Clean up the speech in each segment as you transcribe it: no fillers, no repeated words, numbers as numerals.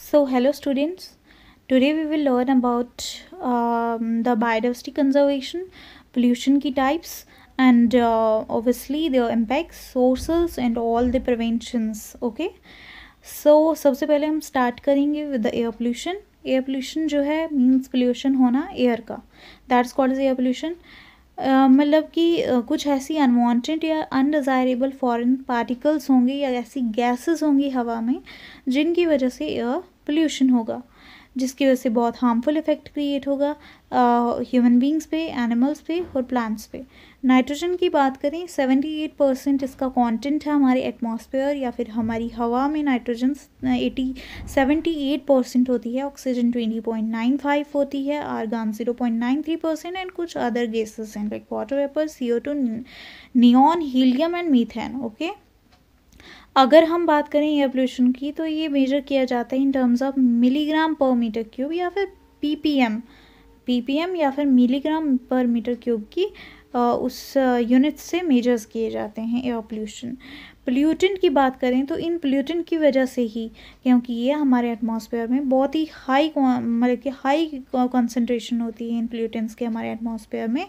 So, hello students. Today we will learn about the biodiversity conservation, pollution की types, and obviously their impacts, sources, and all the preventions. Okay. So सबसे पहले हम start करेंगे with the air pollution. Air pollution जो है means pollution होना air का. That's called as air pollution. मतलब कि कुछ ऐसी अनवांटेड या अनडिज़ायरेबल फॉरेन पार्टिकल्स होंगे या ऐसी गैसेस होंगी हवा में जिनकी वजह से एयर पोल्यूशन होगा, जिसकी वजह से बहुत हार्मफुल इफ़ेक्ट क्रिएट होगा ह्यूमन बींग्स पे, एनिमल्स पे और प्लांट्स पे। नाइट्रोजन की बात करें 78% इसका कंटेंट है हमारे एटमॉस्फेयर या फिर हमारी हवा में। नाइट्रोजन 78% होती है, ऑक्सीजन 20.95 होती है, आर्गन 0.93% एंड कुछ अदर गैसेस हैं like water vapour, CO2, neon, helium and methane. Okay, अगर हम बात करें एयर पोल्यूशन की तो ये मेजर किया जाता है इन टर्म्स ऑफ मिलीग्राम पर मीटर क्यूब या फिर पीपीएम या फिर मिलीग्राम पर मीटर क्यूब की उस यूनिट से मेजर्स किए जाते हैं एयर पोल्यूशन। पोल्यूटेंट की बात करें तो इन पोल्यूटेंट की वजह से ही, क्योंकि ये हमारे एटमॉस्फेयर में बहुत ही मतलब कि हाई कंसंट्रेशन होती है इन पोल्यूटेंट्स के हमारे एटमॉस्फेयर में,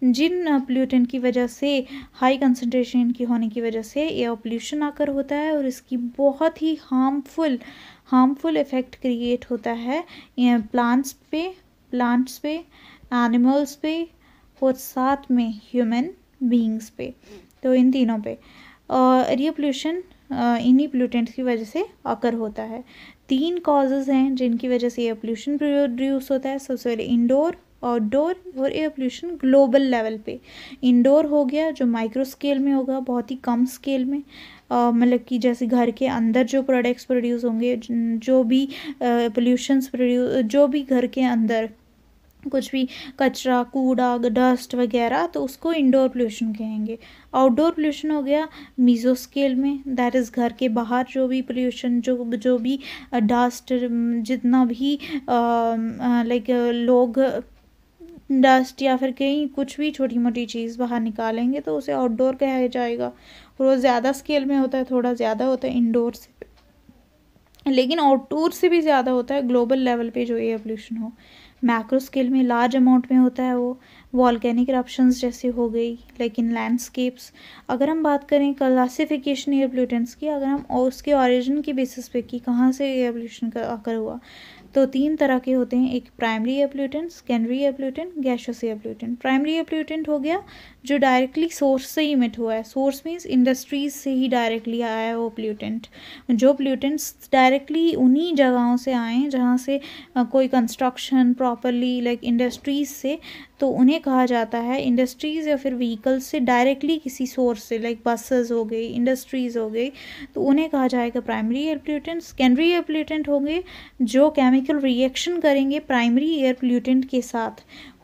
जिन पोल्यूटेंट की वजह से हाई कंसंट्रेशन की होने की वजह से एयर पोल्यूशन आकर होता है और इसकी बहुत ही हार्मफुल इफ़ेक्ट क्रिएट होता है प्लांट्स पे, एनिमल्स पे और साथ में ह्यूमन बीइंग्स पे। तो इन तीनों पे एयर पोल्यूशन इन्हीं पोल्यूटेंट्स की वजह से आकर होता है। 3 कॉजेज़ हैं जिनकी वजह से एयर पोल्यूशन प्रोड्यूस होता है। सबसे पहले इंडोर, आउटडोर और एयर पोल्यूशन ग्लोबल लेवल पे। इंडोर हो गया जो माइक्रो स्केल में होगा, बहुत ही कम स्केल में, मतलब कि जैसे घर के अंदर जो प्रोडक्ट्स प्रोड्यूस होंगे, जो भी पोल्यूशंस जो भी घर के अंदर कुछ भी कचरा, कूड़ा, डस्ट वगैरह, तो उसको इंडोर पोल्यूशन कहेंगे। आउटडोर पोल्यूशन हो गया मीजो स्केल में, दैट इज़ घर के बाहर जो भी पोल्यूशन, जो भी डस्ट, जितना भी लाइक लोग डस्ट या फिर कहीं कुछ भी छोटी मोटी चीज़ बाहर निकालेंगे तो उसे आउटडोर कहा जाएगा। और वो ज़्यादा स्केल में होता है, थोड़ा ज़्यादा होता है इंडोर से, लेकिन आउटडोर से भी ज़्यादा होता है ग्लोबल लेवल पे जो एयर पोल्यूशन हो। मैक्रो स्केल में लार्ज अमाउंट में होता है वो वॉल्केनिक इरप्शंस जैसे हो गई, लेकिन लैंडस्केप्स। अगर हम बात करें क्लासिफिकेशन एयर पोल्यूटेंट्स की, अगर हम उसके ओरिजिन के बेसिस पे कि कहाँ से एयर पोल्यूशन आकर हुआ, तो 3 तरह के होते हैं। एक primary air pollutant, secondary air pollutant, gaseous air pollutant. Primary air pollutant हो गया जो डायरेक्टली सोर्स से ही इमिट हुआ है। सोर्स मीन्स इंडस्ट्रीज से ही डायरेक्टली आया है वो पोल्यूटेंट। जो पोल्यूटेंट्स डायरेक्टली उन्हीं जगहों से आए हैं जहाँ से कोई कंस्ट्रक्शन प्रॉपरली लाइक इंडस्ट्रीज से, तो उन्हें कहा जाता है इंडस्ट्रीज़ या फिर व्हीकल्स से डायरेक्टली किसी सोर्स से, लाइक बसेस हो गई, इंडस्ट्रीज़ हो गई, तो उन्हें कहा जाएगा primary air pollutant. Secondary air pollutant होंगे जो केमिकल रिएक्शन करेंगे प्राइमरी एयर पोल्यूटेंट के साथ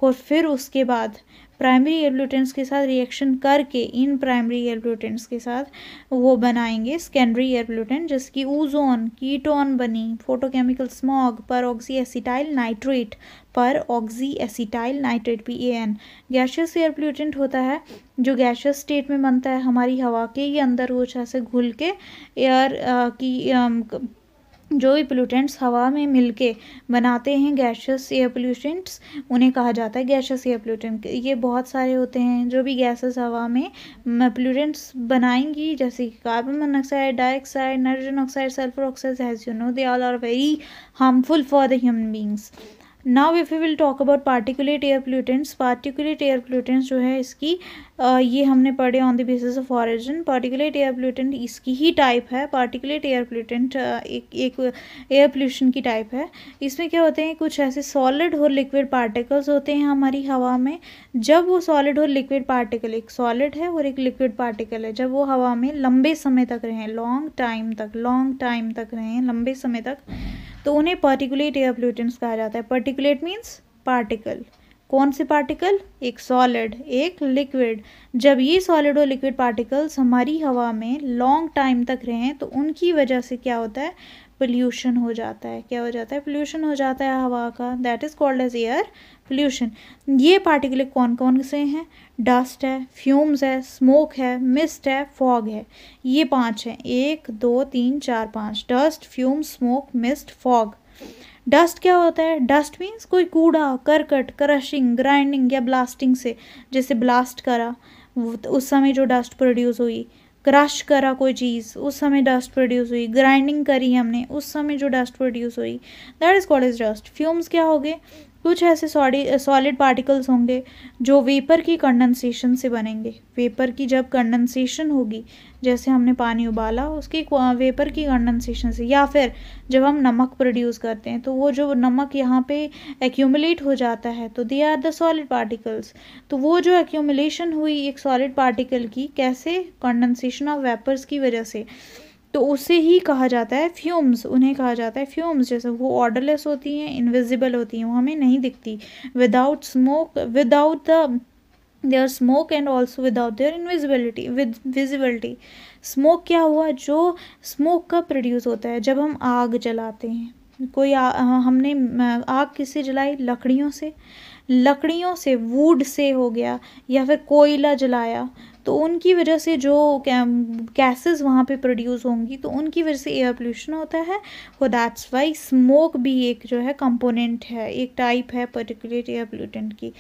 और फिर उसके बाद प्राइमरी एयर पोल्यूटेंट्स के साथ रिएक्शन करके इन प्राइमरी एयर पोल्यूटेंट्स के साथ वो बनाएंगे सेकेंडरी एयर पोल्यूटेंट, जिसकी ओजोन, कीटोन बनी, फोटोकेमिकल स्मॉग, पर oxy acetyl nitrate, PAN। Gaseous air pollutant होता है जो गैसियस स्टेट में बनता है हमारी हवा के ही अंदर, वो ऐसे घुल के एयर की जो भी पोल्यूटेंट्स हवा में मिलके बनाते हैं गैसियस एयर पोल्यूटेंट्स, उन्हें कहा जाता है गैसियस एयर पोल्यूटेंट। ये बहुत सारे होते हैं जो भी गैसेस हवा में पोल्यूटेंट्स बनाएंगी, जैसे कि carbon monoxide, dioxide, nitrogen oxide, sulphur oxide, as you know they all are very harmful for the human beings. Now if you will talk about particulate air pollutants, particulate air pollutants जो है इसकी ये हमने पढ़े on the basis of origin. Particulate air pollutant इसकी ही type है। Particulate air pollutant एक एयर पोल्यूशन की टाइप है। इसमें क्या होते हैं, कुछ ऐसे सॉलिड और लिक्विड पार्टिकल्स होते हैं हमारी हवा में। जब वो सॉलिड और लिक्विड पार्टिकल, एक सॉलिड है और एक लिक्विड पार्टिकल है, जब वो हवा में लंबे समय तक रहें, लॉन्ग टाइम तक रहें, लंबे समय तक, तो उन्हें पार्टिकुलेट एयर पोल्यूटेंट्स कहा जाता है। Particulate means particle. कौन से पार्टिकल? एक सॉलिड, एक लिक्विड। जब ये सॉलिड और लिक्विड पार्टिकल्स हमारी हवा में लॉन्ग टाइम तक रहें तो उनकी वजह से क्या होता है, पोल्यूशन हो जाता है। क्या हो जाता है? पोल्यूशन हो जाता है हवा का, that is called as air pollution. ये पार्टिकुलेट कौन कौन से हैं? डस्ट है, फ्यूम्स है, स्मोक है, मिस्ट है, फॉग है। ये 5 हैं, 1 2 3 4 5। Dust, fume, smoke, mist, fog. Dust क्या होता है? डस्ट मीन्स कोई कूड़ा करकट, क्रशिंग, ग्राइंडिंग या ब्लास्टिंग से, जैसे ब्लास्ट करा उस समय जो डस्ट प्रोड्यूस हुई, क्रश करा कोई चीज़ उस समय डस्ट प्रोड्यूस हुई, ग्राइंडिंग करी हमने उस समय जो डस्ट प्रोड्यूस हुई, that is called as dust. Fumes क्या हो गए? कुछ ऐसे सॉलिड पार्टिकल्स होंगे जो वेपर की कंडेंसेशन से बनेंगे। वेपर की जब कंडेंसेशन होगी, जैसे हमने पानी उबाला उसकी वेपर की कंडेंसेशन से, या फिर जब हम नमक प्रोड्यूस करते हैं तो वो जो नमक यहाँ पे एक्यूमुलेट हो जाता है, तो they are the solid particles. तो वो जो एक्यूमुलेशन हुई एक सॉलिड पार्टिकल की, कैसे? कंडेंसेशन ऑफ वेपर्स की वजह से, तो उसे ही कहा जाता है फ्यूम्स। उन्हें कहा जाता है फ्यूम्स। जैसे वो ऑर्डरलेस होती हैं, इनविजिबल होती हैं, वो हमें नहीं दिखती। Without smoke, without the their smoke and also without their invisibility, visibility. Smoke क्या हुआ? जो स्मोक कब प्रोड्यूस होता है? जब हम आग जलाते हैं। कोई हमने आग किससे जलाई? लकड़ियों से। लकड़ियों से, वुड से हो गया, या फिर कोयला जलाया, तो उनकी वजह से जो गैसेस वहाँ पे प्रोड्यूस होंगी, तो उनकी वजह से एयर पोल्यूशन होता है। और दैट्स वाई स्मोक भी एक जो है कंपोनेंट है, एक टाइप है पर्टिकुलर एयर पोल्यूटेंट की।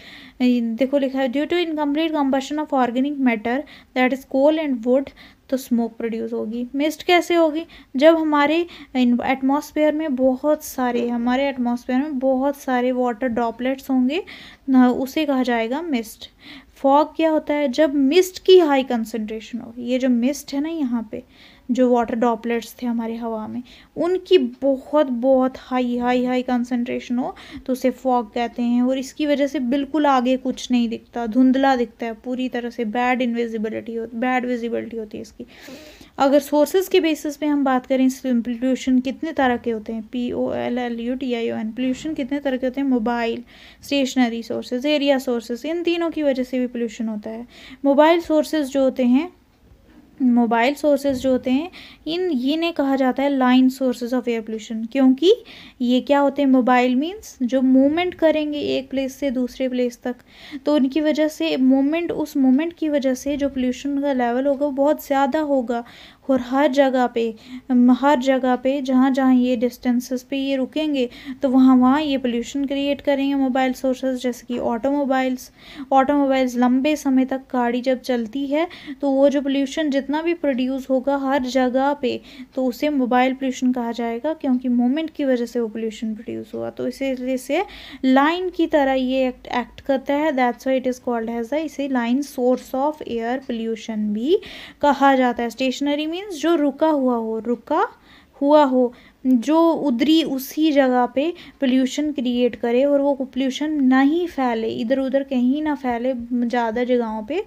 देखो लिखा है, due to incomplete combustion of organic matter that is coal and wood, तो स्मोक प्रोड्यूस होगी। मिस्ट कैसे होगी? जब हमारे एटमॉस्फेयर में बहुत सारे वाटर ड्रॉपलेट्स होंगे, उसे कहा जाएगा मिस्ट। फॉग क्या होता है? जब मिस्ट की हाई कंसंट्रेशन हो। ये जो मिस्ट है ना, यहाँ पे जो वाटर ड्रॉपलेट्स थे हमारे हवा में, उनकी बहुत हाई कंसंट्रेशन हो, तो उसे फॉग कहते हैं। और इसकी वजह से बिल्कुल आगे कुछ नहीं दिखता, धुंधला दिखता है पूरी तरह से, बैड विजिबिलिटी होती है इसकी। अगर सोर्सेज के बेसिस पे हम बात करें, पोल्यूशन कितने तरह के होते हैं? POLLUTION। पोल्यूशन कितने तरह के होते हैं? Mobile, stationary sources, area sources, इन तीनों की वजह से भी पोल्यूशन होता है। मोबाइल सोर्सेज जो होते हैं इन्हें कहा जाता है line sources of air pollution. क्योंकि ये क्या होते हैं? मोबाइल मीन्स जो मूवमेंट करेंगे एक प्लेस से दूसरे प्लेस तक, तो उनकी वजह से उस मोमेंट की वजह से जो पोल्यूशन का लेवल होगा वो बहुत ज़्यादा होगा। और हर जगह पे जहाँ ये डिस्टेंसेस पे ये रुकेंगे, तो वहाँ ये पोल्यूशन क्रिएट करेंगे मोबाइल सोर्सेज। जैसे कि ऑटोमोबाइल्स लंबे समय तक गाड़ी जब चलती है, तो वो जो पोल्यूशन जितना भी प्रोड्यूस होगा हर जगह पे, तो उसे मोबाइल पोल्यूशन कहा जाएगा, क्योंकि मोमेंट की वजह से वो पोल्यूशन प्रोड्यूस हुआ। तो इसे लाइन की तरह ये एक्ट करता है, that's why it is called as इसे line source of air pollution भी कहा जाता है। स्टेशनरी मीन्स जो रुका हुआ हो, जो उधरी उसी जगह पे पोल्यूशन क्रिएट करे, और वो पोल्यूशन नहीं फैले, इधर उधर कहीं ना फैले ज़्यादा जगहों पे,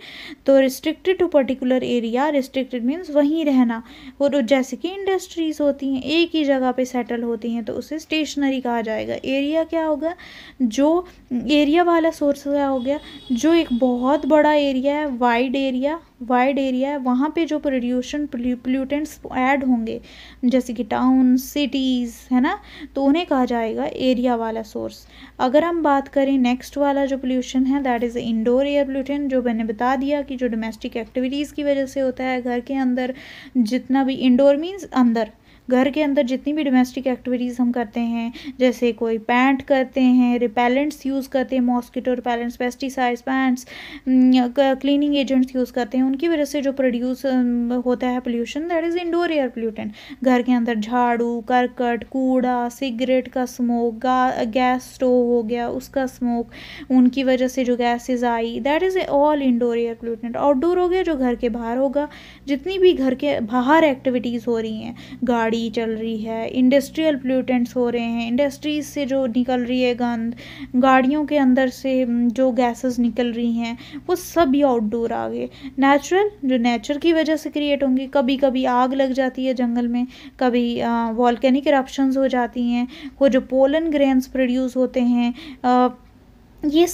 तो restricted to particular area. Restricted means वहीं रहना। और जैसे कि इंडस्ट्रीज होती हैं एक ही जगह पे सेटल होती हैं, तो उसे स्टेशनरी कहा जाएगा। एरिया क्या होगा? जो एरिया वाला सोर्स क्या हो गया? जो एक बहुत बड़ा एरिया है, वाइड एरिया है, वहाँ पे जो पोल्यूटेंट्स ऐड होंगे, जैसे कि टाउन, सिटीज़, है ना, तो उन्हें कहा जाएगा एरिया वाला सोर्स। अगर हम बात करें नेक्स्ट वाला जो पोल्यूशन है, that is indoor air pollution, जो मैंने बता दिया कि जो डोमेस्टिक एक्टिविटीज़ की वजह से होता है। घर के अंदर जितना भी, इंडोर मीन्स अंदर, घर के अंदर जितनी भी डोमेस्टिक एक्टिविटीज़ हम करते हैं, जैसे कोई पैंट करते हैं, रिपेलेंट्स यूज़ करते हैं, mosquito repellents, pesticides, pants, cleaning agents use करते हैं, उनकी वजह से जो प्रोड्यूस होता है pollution, that is indoor air pollutant. घर के अंदर झाड़ू, करकट, कूड़ा, सिगरेट का स्मोक, गैस स्टोव हो गया उसका स्मोक, उनकी वजह से जो gases I, that is all indoor air pollutant. Outdoor हो गया जो घर के बाहर होगा, जितनी भी घर के बाहर एक्टिविटीज़ हो रही हैं, गाड़ी चल रही है, इंडस्ट्रियल पोल्यूटेंट्स हो रहे हैं, इंडस्ट्रीज से जो निकल रही है गंद, गाड़ियों के अंदर से जो गैसेस निकल रही हैं, वो सब ही आउटडोर आ गए। नेचुरल, जो नेचर की वजह से क्रिएट होंगी, कभी कभी आग लग जाती है जंगल में, कभी वॉल्केनिक इरप्शंस हो जाती हैं, वो जो पोलन ग्रेन्स प्रोड्यूस होते हैं, ये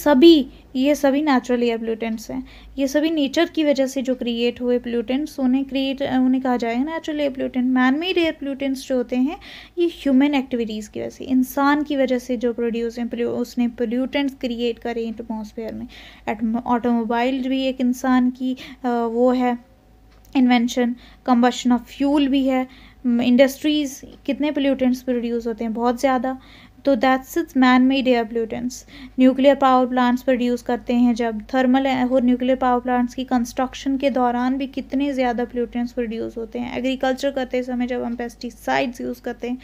सभी नेचुरल एयर पोल्यूटेंट्स हैं। ये सभी नेचर की वजह से जो क्रिएट हुए पोल्यूटेंट्स उन्हें कहा जाएगा natural air pollutant. Man made air pollutants जो होते हैं ये ह्यूमन एक्टिविटीज़ की वजह से, इंसान की वजह से जो प्रोड्यूस हैं, उसने पोल्यूटेंट्स क्रिएट करे एटमॉस्फेयर में। ऑटोमोबाइल भी एक इंसान की वो है इन्वेंशन। कंबशन ऑफ फ्यूल भी है। इंडस्ट्रीज़ कितने पोल्यूटेंट्स प्रोड्यूस होते हैं, बहुत ज़्यादा। तो that's it's man made air pollutants. Nuclear power plants produce करते हैं जब, थर्मल और न्यूक्लियर पावर प्लांट्स की कंस्ट्रक्शन के दौरान भी कितने ज़्यादा पोल्यूटेंट्स प्रोड्यूस होते हैं। एग्रीकल्चर करते समय जब हम पेस्टिसाइड्स यूज़ करते हैं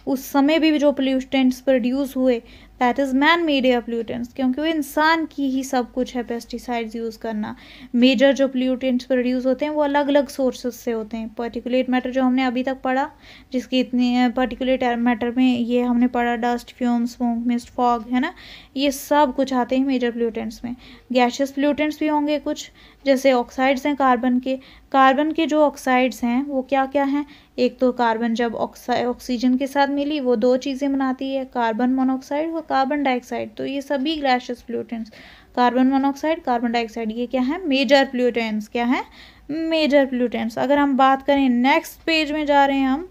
उस समय भी जो पोल्यूटेंट्स प्रोड्यूस हुए that is man made air pollutants, क्योंकि वो इंसान की ही सब कुछ है पेस्टिसाइड्स यूज़ करना। मेजर जो पोल्यूटेंट्स प्रोड्यूस होते हैं वो अलग अलग सोर्सेज से होते हैं। पार्टिकुलेट मैटर जो हमने अभी तक पढ़ा, जिसकी इतनी पार्टिकुलेट मैटर में ये हमने पढ़ा dust, fume, smoke, mist, fog, है ना, ये सब कुछ आते हैं मेजर पोल्यूटेंट्स में। गैशियस पोल्यूटेंट्स भी होंगे कुछ, जैसे ऑक्साइड्स हैं कार्बन के जो ऑक्साइड्स हैं वो क्या क्या हैं। एक तो कार्बन जब ऑक्सीजन के साथ मिली वो दो चीज़ें बनाती है, कार्बन मोनोऑक्साइड और कार्बन डाइऑक्साइड। तो ये सभी gaseous pollutants, carbon monoxide, carbon dioxide, ये क्या है, मेजर पोल्यूटेंट्स। क्या है, मेजर पोल्यूटेंट्स। अगर हम बात करें नेक्स्ट पेज में जा रहे हैं हम,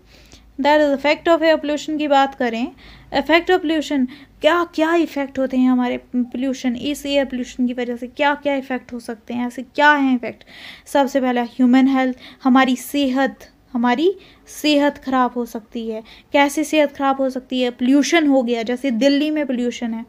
that is effect of air pollution की बात करें। इफेक्ट ऑफ पोल्यूशन, क्या क्या इफेक्ट होते हैं हमारे पोल्यूशन, इस एयर पोल्यूशन की वजह से क्या क्या इफेक्ट हो सकते हैं, ऐसे क्या हैं इफेक्ट। सबसे पहला ह्यूमन हेल्थ, हमारी सेहत खराब हो सकती है। कैसे सेहत खराब हो सकती है, पोल्यूशन हो गया, जैसे दिल्ली में पोल्यूशन है,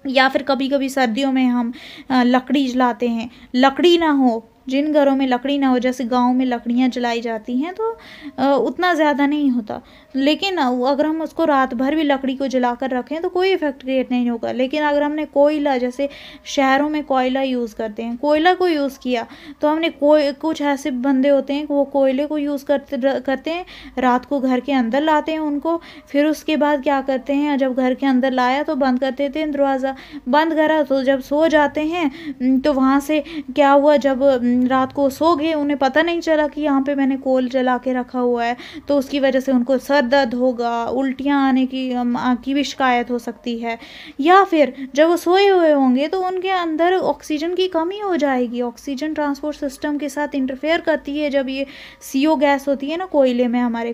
या फिर कभी कभी सर्दियों में हम लकड़ी जलाते हैं, लकड़ी ना हो, जिन घरों में लकड़ी ना हो, जैसे गांव में लकड़ियां जलाई जाती हैं तो उतना ज़्यादा नहीं होता, लेकिन अगर हम उसको रात भर भी लकड़ी को जलाकर रखें तो कोई इफेक्ट क्रिएट नहीं होगा। लेकिन अगर हमने कोयला, जैसे शहरों में कोयला यूज़ करते हैं, कोयला को यूज़ किया तो हमने कुछ ऐसे बंदे होते हैं वो कोयले को यूज़ करते हैं, रात को घर के अंदर लाते हैं उनको, फिर उसके बाद क्या करते हैं, जब घर के अंदर लाया तो बंद कर देते हैं दरवाज़ा, बंद करा तो जब सो जाते हैं तो वहाँ से क्या हुआ, जब रात को सो गए उन्हें पता नहीं चला कि यहाँ पे मैंने कोल जला के रखा हुआ है, तो उसकी वजह से उनको सर दर्द होगा, उल्टियाँ आने की भी शिकायत हो सकती है। या फिर जब वो सोए हुए होंगे तो उनके अंदर ऑक्सीजन की कमी हो जाएगी, ऑक्सीजन ट्रांसपोर्ट सिस्टम के साथ इंटरफेयर करती है। जब ये CO गैस होती है ना कोयले में हमारे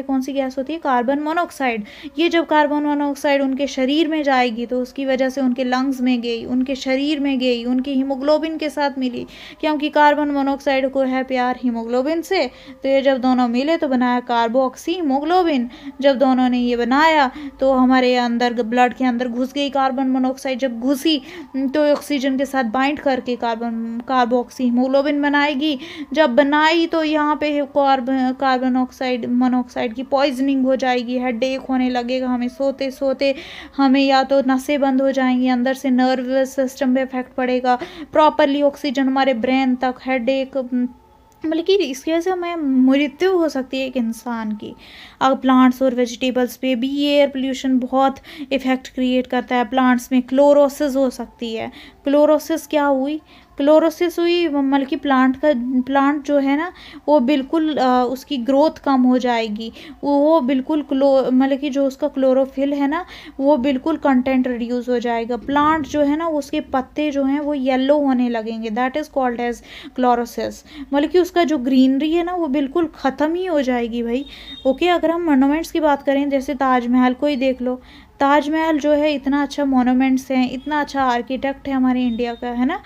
कौन सी गैस होती है, कार्बन मोनोऑक्साइड। ये जब कार्बन मोनोऑक्साइड उनके शरीर में जाएगी तो उसकी वजह से उनके लंग्स में गई, उनके शरीर में गई, उनकी हीमोग्लोबिन के साथ मिली, क्योंकि कार्बन मोनोऑक्साइड को है प्यार हीमोग्लोबिन से, तो ये जब दोनों मिले तो बनाया कार्बोक्सी हीमोग्लोबिन। जब दोनों ने ये बनाया तो हमारे अंदर ब्लड के अंदर घुस गई कार्बन मोनोऑक्साइड, जब घुसी तो ऑक्सीजन के साथ बाइंड करके कार्बोक्सी हीमोग्लोबिन बनाएगी। जब बनाई तो यहाँ पे कार्बन मोनोऑक्साइड की पॉइजनिंग हो जाएगी, हेडेक होने लगेगा, हमें सोते सोते हमें या तो नसें बंद हो जाएंगी, अंदर से नर्वस सिस्टम पे इफेक्ट पड़ेगा, प्रॉपरली ऑक्सीजन हमारे ब्रेन तक, हेडेक, बल्कि इसकी वजह से हमें मृत्यु हो सकती है एक इंसान की। अब प्लांट्स और वेजिटेबल्स पे भी ये एयर पोल्यूशन बहुत इफ़ेक्ट क्रिएट करता है। प्लांट्स में क्लोरोसिस हो सकती है। क्लोरोसिस क्या हुई, क्लोरोसिस हुई मतलब कि प्लांट जो है ना वो बिल्कुल उसकी ग्रोथ कम हो जाएगी, वो बिल्कुल मतलब कि जो उसका क्लोरोफिल है ना वो बिल्कुल कंटेंट रिड्यूस हो जाएगा। प्लांट जो है ना उसके पत्ते जो हैं वो येलो होने लगेंगे, that is called as chlorosis. मतलब कि उसका जो ग्रीनरी है ना वो बिल्कुल ख़त्म ही हो जाएगी भाई। ओके, अगर हम मोनूमेंट्स की बात करें, जैसे ताजमहल को ही देख लो, ताजमहल जो है इतना अच्छा मोनूमेंट्स हैं, इतना अच्छा आर्किटेक्ट है हमारे इंडिया का, है ना,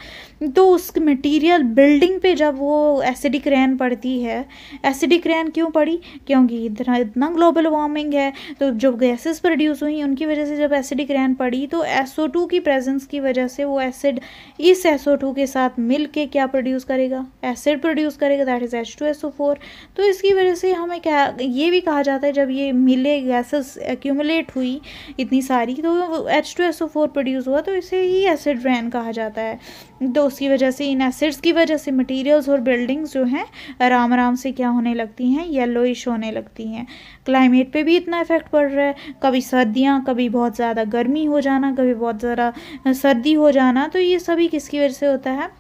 तो उस मटेरियल बिल्डिंग पे जब वो एसिडिक रेन पड़ती है, एसिडिक रेन क्यों पड़ी, क्योंकि इतना ग्लोबल वार्मिंग है, तो जो गैसेस प्रोड्यूस हुई उनकी वजह से जब एसिडिक रेन पड़ी तो SO2 की प्रेजेंस की वजह से वो एसिड इस SO2 के साथ मिल के क्या प्रोड्यूस करेगा, एसिड प्रोड्यूस करेगा, दैट इज़ H2SO4। तो इसकी वजह से हमें क्या ये भी कहा जाता है, जब ये मिले गैसेस एक्यूमुलेट हुई इतनी सारी तो H2SO4 प्रोड्यूस हुआ, तो इसे ही एसिड रेन कहा जाता है। तो उसकी वजह से, इन एसिड्स की वजह से मटेरियल्स और बिल्डिंग्स जो हैं आराम आराम से क्या होने लगती हैं, येलोइश होने लगती हैं। क्लाइमेट पे भी इतना इफेक्ट पड़ रहा है, कभी सर्दियाँ, कभी बहुत ज़्यादा गर्मी हो जाना, कभी बहुत ज़्यादा सर्दी हो जाना, तो ये सभी किसकी वजह से होता है,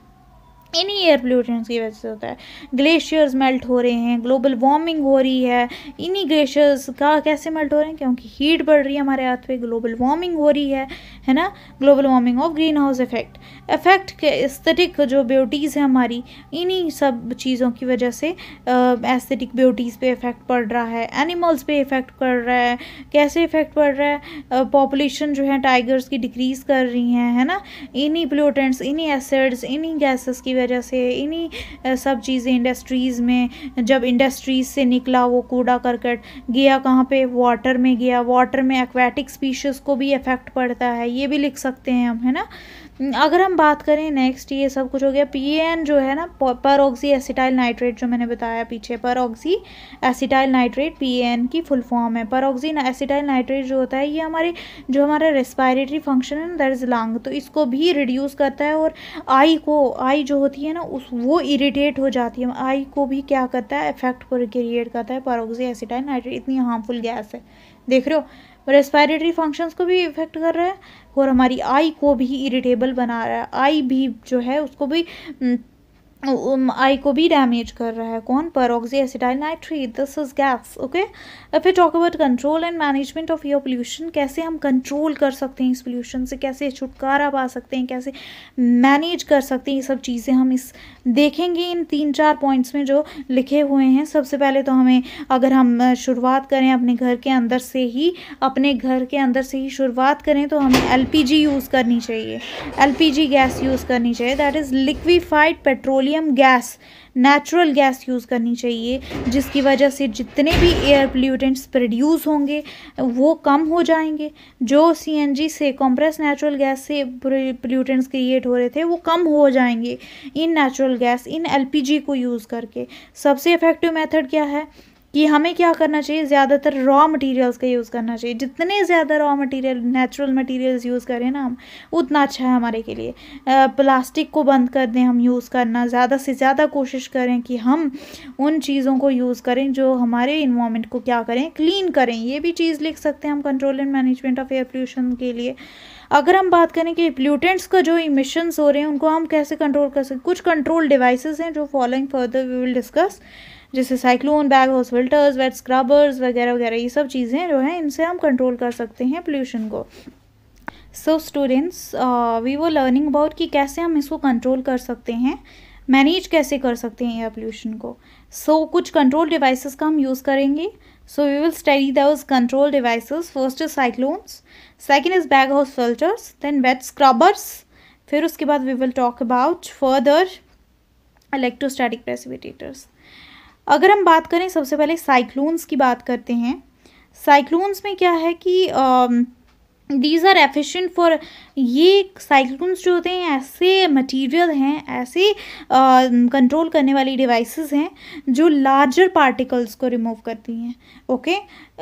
इन्हीं एयर पोल्यूशन की वजह से होता है। ग्लेशियर्स मेल्ट हो रहे हैं, ग्लोबल वार्मिंग हो रही है, इन्हीं ग्लेशियर्स का कैसे मेल्ट हो रहे हैं, क्योंकि हीट बढ़ रही है हमारे अर्थ पे, ग्लोबल वार्मिंग हो रही है ना, global warming of green house effect के एस्थेटिक जो ब्यूटीज़ है हमारी, इन्हीं सब चीज़ों की वजह से एस्थेटिक ब्यूटीज़ पे इफेक्ट पड़ रहा है, एनिमल्स पे इफेक्ट पड़ रहा है। कैसे इफेक्ट पड़ रहा है, पॉपुलेशन जो है टाइगर्स की डिक्रीज़ कर रही है ना, इन्हीं पोल्यूटेंट्स, इन्हीं एसिड्स, इन्हीं गैसेस की वजह से, इन्हीं सब चीज़ें इंडस्ट्रीज़ में, जब इंडस्ट्रीज़ से निकला वो कूड़ा करकट गया कहाँ पे, वाटर में गया, वाटर में एक्वेटिक स्पीशीज़ को भी इफेक्ट पड़ता है, ये भी लिख सकते हैं हम, है ना। अगर हम बात करें नेक्स्ट, ये सब कुछ हो गया। PAN जो है ना, पर ऑक्सी एसिटाइल नाइट्रेट, जो मैंने बताया पीछे, पर ऑक्सी एसिटाइल नाइट्रेट PAN की फुल फॉर्म है। पर ऑक्सी एसिटाइल नाइट्रेट जो होता है ये हमारा रेस्पिरेटरी फंक्शन है ना, दैट इज लंग, तो इसको भी रिड्यूस करता है। और आई जो होती है ना वो इरिटेट हो जाती है, आई को भी क्या करता है, इफेक्ट को क्रिएट करता है पर ऑक्सी एसिटाइल नाइट्रेट। इतनी हार्मफुल गैस है, देख रहे हो, रेस्पिरेटरी फंक्शंस को भी इफेक्ट कर रहा है और हमारी आई को भी इरिटेबल बना रहा है, आई भी जो है उसको भी आई को भी डैमेज कर रहा है। कौन, peroxy acetyl nitrate, this is gas. Okay, if you talk about control and management of air pollution, कैसे हम कंट्रोल कर सकते हैं इस पोल्यूशन से, कैसे छुटकारा पा सकते हैं, कैसे मैनेज कर सकते हैं, ये सब चीज़ें हम इस देखेंगे इन 3-4 पॉइंट्स में जो लिखे हुए हैं। सबसे पहले तो हमें, अगर हम शुरुआत करें अपने घर के अंदर से ही शुरुआत करें तो हमें LPG यूज़ करनी चाहिए, LPG गैस यूज़ करनी चाहिए, that is liquefied petroleum gas, natural gas use करनी चाहिए, जिसकी वजह से जितने भी एयर पोल्यूटेंट्स प्रोड्यूस होंगे वो कम हो जाएंगे। जो CNG से, कंप्रेस नेचुरल गैस से पोल्यूटेंट्स क्रिएट हो रहे थे वो कम हो जाएंगे in natural gas, in LPG को यूज़ करके। सबसे इफेक्टिव मेथड क्या है कि हमें क्या करना चाहिए, ज़्यादातर रॉ मटेरियल्स का यूज़ करना चाहिए। जितने ज़्यादा raw material, natural materials use करें ना हम, उतना अच्छा है हमारे के लिए। प्लास्टिक को बंद कर दें हम यूज़ करना, ज़्यादा से ज़्यादा कोशिश करें कि हम उन चीज़ों को यूज़ करें जो हमारे इन्वायरमेंट को क्या करें, क्लीन करें। ये भी चीज़ लिख सकते हैं हम control and management of air pollution के लिए। अगर हम बात करें कि पोल्यूटेंट्स का जो इमिशंस हो रहे हैं उनको हम कैसे कंट्रोल कर सकते हैं, कुछ कंट्रोल डिवाइसेस हैं जो following further we will discuss, जैसे cyclone, bag house filters, wet scrubbers वगैरह वगैरह, ये सब चीज़ें जो हैं इनसे हम कंट्रोल कर सकते हैं पोल्यूशन को। सो स्टूडेंट्स, वी वो लर्निंग अबाउट कि कैसे हम इसको कंट्रोल कर सकते हैं, मैनेज कैसे कर सकते हैं एयर पोल्यूशन को। सो कुछ कंट्रोल डिवाइसेस का हम यूज़ करेंगे। So we will study those control devices. First is cyclones, second is bag house filters, then wet scrubbers, फिर उसके बाद we will talk about further electrostatic precipitators. अगर हम बात करें, सबसे पहले साइक्लोन्स की बात करते हैं। साइक्लोन्स में क्या है कि दीज आर एफिशिएंट फॉर, ये साइक्लोन्स जो होते हैं ऐसे मटेरियल हैं, ऐसे कंट्रोल करने वाली डिवाइसेस हैं जो लार्जर पार्टिकल्स को रिमूव करती हैं। ओके,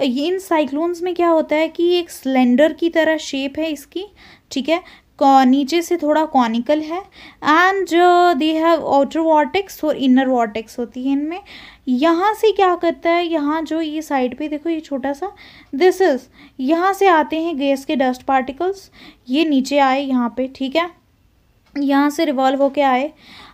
इन साइक्लोन्स में क्या होता है कि एक सिलेंडर की तरह शेप है इसकी, ठीक है, नीचे से थोड़ा कॉनिकल है, and they have outer vortex और इनर वॉर्टेक्स होती है इनमें। यहाँ से क्या करता है, यहाँ जो ये साइड पे देखो ये छोटा सा, दिस इज, यहाँ से आते हैं गैस के डस्ट पार्टिकल्स, ये नीचे आए यहाँ पे, ठीक है, यहाँ से रिवॉल्व होके आए।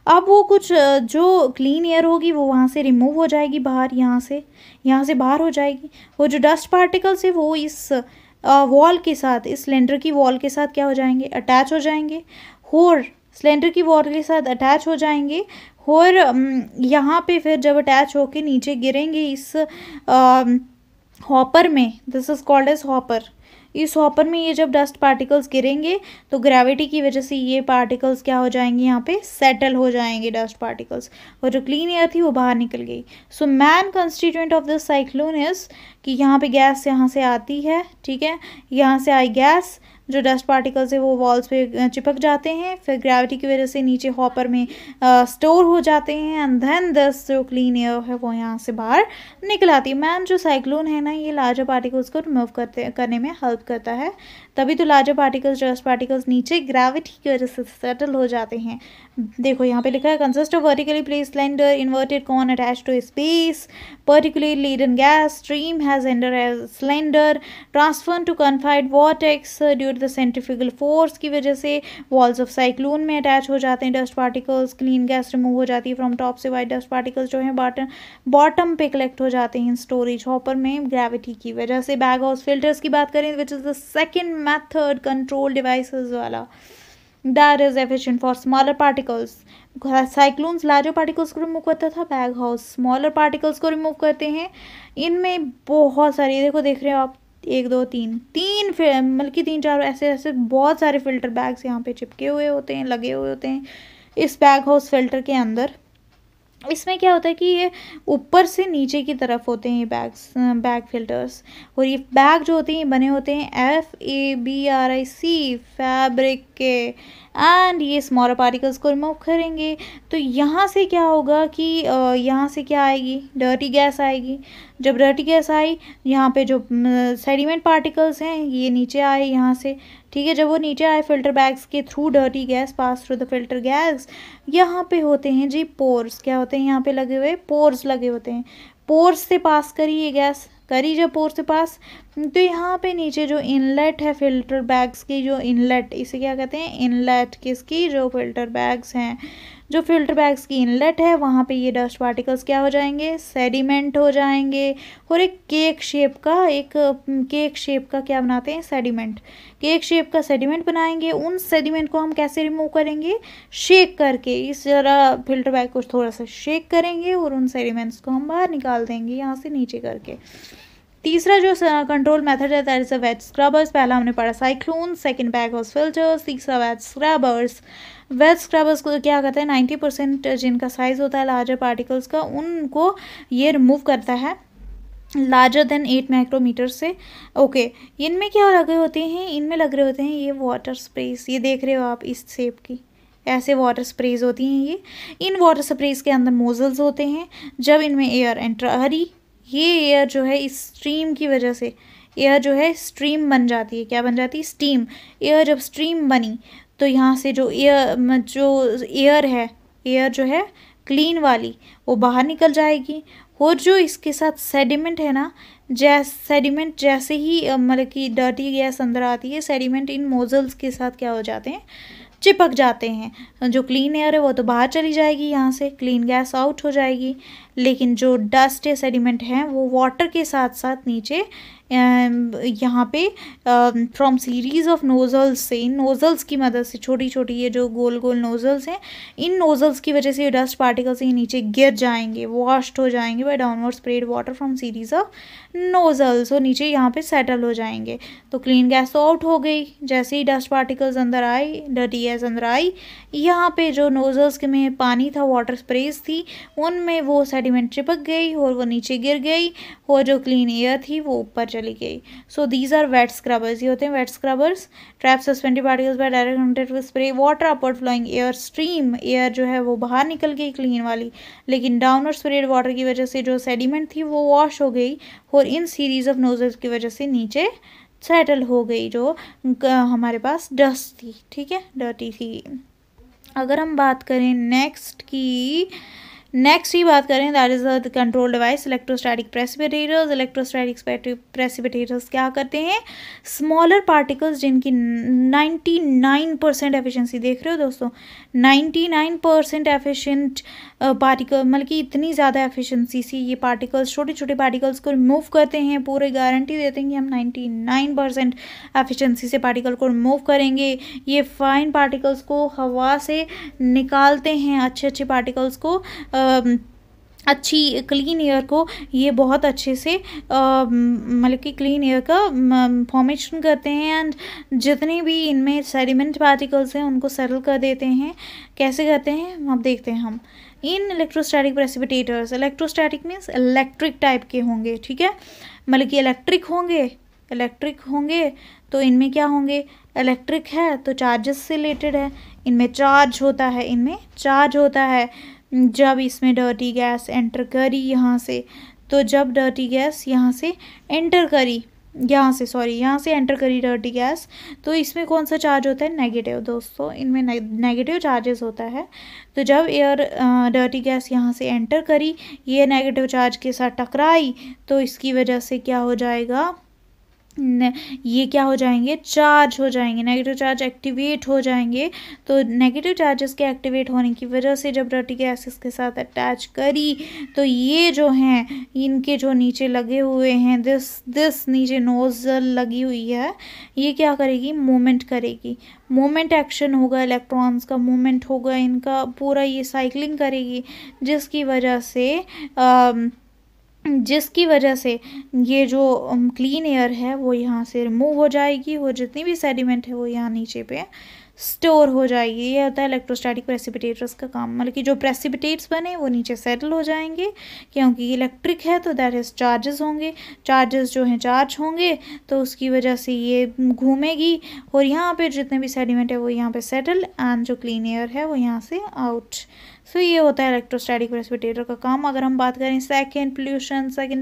अब वो कुछ जो क्लीन एयर होगी वो वहाँ से रिमूव हो जाएगी बाहर, यहाँ से बाहर हो जाएगी। वो जो डस्ट पार्टिकल्स है वो इस वॉल के साथ, इस सिलेंडर की वॉल के साथ क्या हो जाएंगे, अटैच हो जाएंगे, और सिलेंडर की वॉल के साथ अटैच हो जाएंगे, और यहाँ पे फिर जब अटैच होके नीचे गिरेंगे इस हॉपर में, this is called as hopper, इस हॉपर में ये जब डस्ट पार्टिकल्स गिरेंगे तो ग्रेविटी की वजह से ये पार्टिकल्स क्या हो जाएंगे, यहाँ पे सेटल हो जाएंगे डस्ट पार्टिकल्स, और जो क्लीन एयर थी वो बाहर निकल गई। So man constituent of this cyclone is कि यहाँ पे गैस यहाँ से आती है, ठीक है, यहाँ से आई गैस, जो डस्ट पार्टिकल्स है वो वॉल्स पे चिपक जाते हैं, फिर ग्रेविटी की वजह से नीचे हॉपर में स्टोर हो जाते हैं, एंड देन दिस जो क्लीन एयर है वो यहाँ से बाहर निकल आती है। मैन जो साइक्लोन है ना, ये लार्जर पार्टिकल्स को रिमूव करने में हेल्प करता है, तभी तो लार्जर पार्टिकल्स, डस्ट पार्टिकल्स नीचे ग्रेविटी की वजह से सेटल हो जाते हैं। देखो यहाँ पे लिखा है consist of vertically placed cylinder inverted cone attach to space particularly laden gas stream has enter as cylinder transfer to confined vortex due to the centrifugal force की वजह से वॉल्स ऑफ साइक्लोन में अटैच हो जाते हैं dust particles. Clean gas remove हो जाती है फ्रॉम टॉप से, वाइट डस्ट पार्टिकल्स जो हैं बॉटम पे कलेक्ट हो जाते हैं स्टोरेज हॉपर में ग्रेविटी की वजह से। बैग हाउस फिल्टर्स की बात करें which is the second method control devices वाला, that is efficient for smaller particles. Cyclones larger particles को रिमूव करता था, बैग हाउस स्मॉलर पार्टिकल्स को रिमूव करते हैं। इनमें बहुत सारी, देखो देख रहे हो आप, 1 2 3 बल्कि 3 4 ऐसे ऐसे बहुत सारे फिल्टर बैग्स यहाँ पे चिपके हुए होते हैं, लगे हुए होते हैं इस बैग हाउस फिल्टर के अंदर। इसमें क्या होता है कि ये ऊपर से नीचे की तरफ होते हैं ये बैग फिल्टर्स, और ये बैग जो होते हैं ये बने होते हैं FABRIC फैब्रिक के, एंड ये स्मॉलर पार्टिकल्स को रिमूव करेंगे। तो यहाँ से क्या होगा कि यहाँ से क्या आएगी, डर्टी गैस आएगी। जब डर्टी गैस आई, यहाँ पे जो सेडिमेंट पार्टिकल्स हैं ये नीचे आए यहाँ से, ठीक है। जब वो नीचे आए फिल्टर बैग्स के through dirty gas pass through the filter gas, यहाँ पे होते हैं जी पोर्स। क्या होते हैं यहाँ पे लगे हुए, पोर्स लगे होते हैं। पोर्स से पास करी ये गैस, करी जब पोर्स से पास, तो यहाँ पे नीचे जो इनलेट है फिल्टर बैग्स की, जो इनलेट, इसे क्या कहते हैं, इनलेट किसकी, जो फिल्टर बैग्स हैं, जो फिल्टर बैग्स की इनलेट है, वहाँ पे ये डस्ट पार्टिकल्स क्या हो जाएंगे, सेडिमेंट हो जाएंगे, और एक केक शेप का क्या बनाते हैं, सेडिमेंट, केक शेप का सेडिमेंट बनाएंगे। उन सेडिमेंट को हम कैसे रिमूव करेंगे, शेक करके, इस जरा फिल्टर बैग को थोड़ा सा शेक करेंगे और उन सेडिमेंट्स को हम बाहर निकाल देंगे यहाँ से नीचे करके। तीसरा जो कंट्रोल मेथड है that is a wet scrubbers. पहला हमने पढ़ा cyclone, second bag house filters, तीसरा वेट स्क्रबर्स। वेट स्क्रबर्स को क्या कहते हैं, 90% जिनका साइज होता है लार्जर पार्टिकल्स का, उनको ये रिमूव करता है लार्जर देन 8 माइक्रोमीटर से। ओके, इनमें क्या लगे होते हैं, इनमें लग रहे होते हैं ये वाटर स्प्रेस, ये देख रहे हो आप इस शेप की, ऐसे वाटर स्प्रेज होती हैं ये। इन वाटर स्प्रेज के अंदर नोजल्स होते हैं। जब इनमें एयर एंटर हरी, ये एयर जो है इस स्ट्रीम की वजह से, एयर जो है स्ट्रीम बन जाती है, क्या बन जाती है, स्टीम। एयर जब स्ट्रीम बनी तो यहाँ से जो एयर है, एयर जो है क्लीन वाली, वो बाहर निकल जाएगी। और जो इसके साथ सेडिमेंट है ना, सेडिमेंट जैसे ही मतलब कि डर्टी गैस अंदर आती है, सेडिमेंट इन नोजल्स के साथ क्या हो जाते हैं, चिपक जाते हैं। जो क्लीन एयर है वो तो बाहर चली जाएगी, यहाँ से क्लीन गैस आउट हो जाएगी, लेकिन जो डस्ट है, सेडिमेंट है, वो वाटर के साथ साथ नीचे यहाँ पे फ्रॉम सीरीज ऑफ नोजल्स से, इन नोजल्स की मदद से, छोटी छोटी ये जो गोल गोल नोजल्स हैं, इन नोजल्स की वजह से ये डस्ट पार्टिकल्स ये नीचे गिर जाएंगे, वॉश्ड हो जाएंगे by downward spread water from series of nozzles, और नीचे यहाँ पे सेटल हो जाएंगे। तो क्लीन गैस तो आउट हो गई। जैसे ही डस्ट पार्टिकल्स अंदर आई, डर्टी गैस अंदर आई, यहाँ पे जो नोजल्स के में पानी था, वाटर स्प्रेज थी, उनमें वो सेडिमेंट चिपक गई और वो नीचे गिर गई, और जो क्लीन एयर थी वो ऊपर चली गई। So these are wet scrubbers. ये होते हैं wet scrubbers. Trap suspended particles by direct contact with spray water upward flowing air stream, air जो है वो बाहर निकल गई क्लीन वाली, लेकिन डाउनवर्ड स्प्रेड वाटर की वजह से जो सेडिमेंट थी वो वॉश हो गई, और इन सीरीज ऑफ नोजल्स की वजह से नीचे सेटल हो गई जो हमारे पास डस्ट थी, ठीक है, डर्टी थी। अगर हम बात करें नेक्स्ट ही बात करें, that is the control device electrostatic precipitators. Electrostatic precipitators क्या करते हैं, स्मॉलर पार्टिकल्स जिनकी 99% एफिशिएंसी, देख रहे हो दोस्तों, 99% एफिशिएंट पार्टिकल, मतलब कि इतनी ज़्यादा एफिशिएंसी से ये पार्टिकल्स, छोटे छोटे पार्टिकल्स को रिमूव करते हैं। पूरे गारंटी देते हैं कि हम 99% एफिशिएंसी से पार्टिकल को रिमूव करेंगे। ये फाइन पार्टिकल्स को हवा से निकालते हैं, अच्छे अच्छे पार्टिकल्स को, अच्छी क्लीन एयर को ये बहुत अच्छे से मतलब कि क्लीन एयर का फॉर्मेशन करते हैं, एंड जितने भी इनमें सेडिमेंट पार्टिकल्स हैं उनको सेटल कर देते हैं। कैसे करते हैं अब देखते हैं हम। इन electrostatic precipitators, electrostatic means electric type के होंगे, ठीक है, मतलब कि इलेक्ट्रिक होंगे तो इनमें क्या होंगे, इलेक्ट्रिक है तो चार्जेस से रिलेटेड है, इनमें चार्ज होता है। जब इसमें डर्टी गैस एंटर करी यहाँ से, तो जब डर्टी गैस यहाँ से एंटर करी, यहाँ से, सॉरी, यहाँ से एंटर करी डर्टी गैस, तो इसमें कौन सा चार्ज होता है? नेगेटिव दोस्तों, इनमें नेगेटिव चार्जेस होता है। तो जब एयर डर्टी गैस यहाँ से एंटर करी, ये नेगेटिव चार्ज के साथ टकराई, तो इसकी वजह से क्या हो जाएगा? ये क्या हो जाएंगे? चार्ज हो जाएंगे, नेगेटिव चार्ज एक्टिवेट हो जाएंगे। तो नेगेटिव चार्जेस के एक्टिवेट होने की वजह से जब डर्टी गैस इसके साथ अटैच करी, तो ये जो हैं इनके जो नीचे लगे हुए हैं, दिस नीचे नोजल लगी हुई है, ये क्या करेगी? मूवमेंट करेगी, मूवमेंट एक्शन होगा, इलेक्ट्रॉन्स का मूवमेंट होगा, इनका पूरा ये साइक्लिंग करेगी, जिसकी वजह से ये जो क्लीन एयर है वो यहाँ से रिमूव हो जाएगी, वो जितनी भी सेडिमेंट है वो यहाँ नीचे पे स्टोर हो जाएगी। ये होता है इलेक्ट्रोस्टैटिक प्रेसिपिटेटर्स का काम, मतलब कि जो प्रेसिपिटेट्स बने वो नीचे सेटल हो जाएंगे, क्योंकि इलेक्ट्रिक है तो दैट इज चार्जेस होंगे, चार्जेस जो हैं चार्ज होंगे, तो उसकी वजह से ये घूमेगी और यहाँ पे जितने भी सेडिमेंट है वो यहाँ पे सेटल, एंड जो क्लीन एयर है वो यहाँ से आउट। सो ये होता है इलेक्ट्रोस्टैटिक प्रेसिपिटेटर का काम। अगर हम बात करें second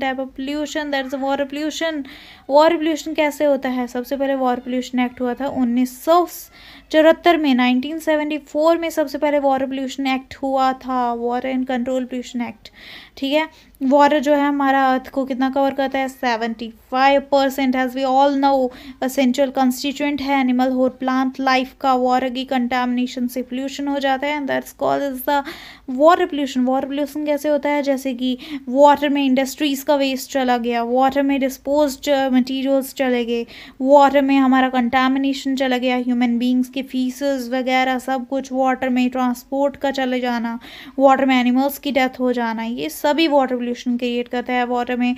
type of pollution, that is water pollution. Water pollution कैसे होता है? सबसे पहले वाटर पोल्यूशन एक्ट हुआ था 1974 में, 1974 में सबसे पहले वाटर पोल्यूशन एक्ट हुआ था, water and control pollution act. ठीक है, वाटर जो है हमारा अर्थ को कितना कवर करता है? 75%, as we all know essential constituent है एनिमल और प्लांट लाइफ का। वाटर की कंटामिनेशन से पोल्यूशन हो जाता है, and that's called is the water pollution. Water pollution कैसे होता है? जैसे कि वाटर में इंडस्ट्रीज का वेस्ट चला गया, वाटर में डिस्पोज्ड मटीरियल्स चले गए, वाटर में हमारा कंटामिनेशन चला गया, ह्यूमन बींग्स के फीसेस वगैरह सब कुछ, वाटर में ट्रांसपोर्ट का चले जाना, वाटर में एनिमल्स की डेथ हो जाना, ये सभी वाटर पोल्यूशन क्रिएट करता है। वाटर में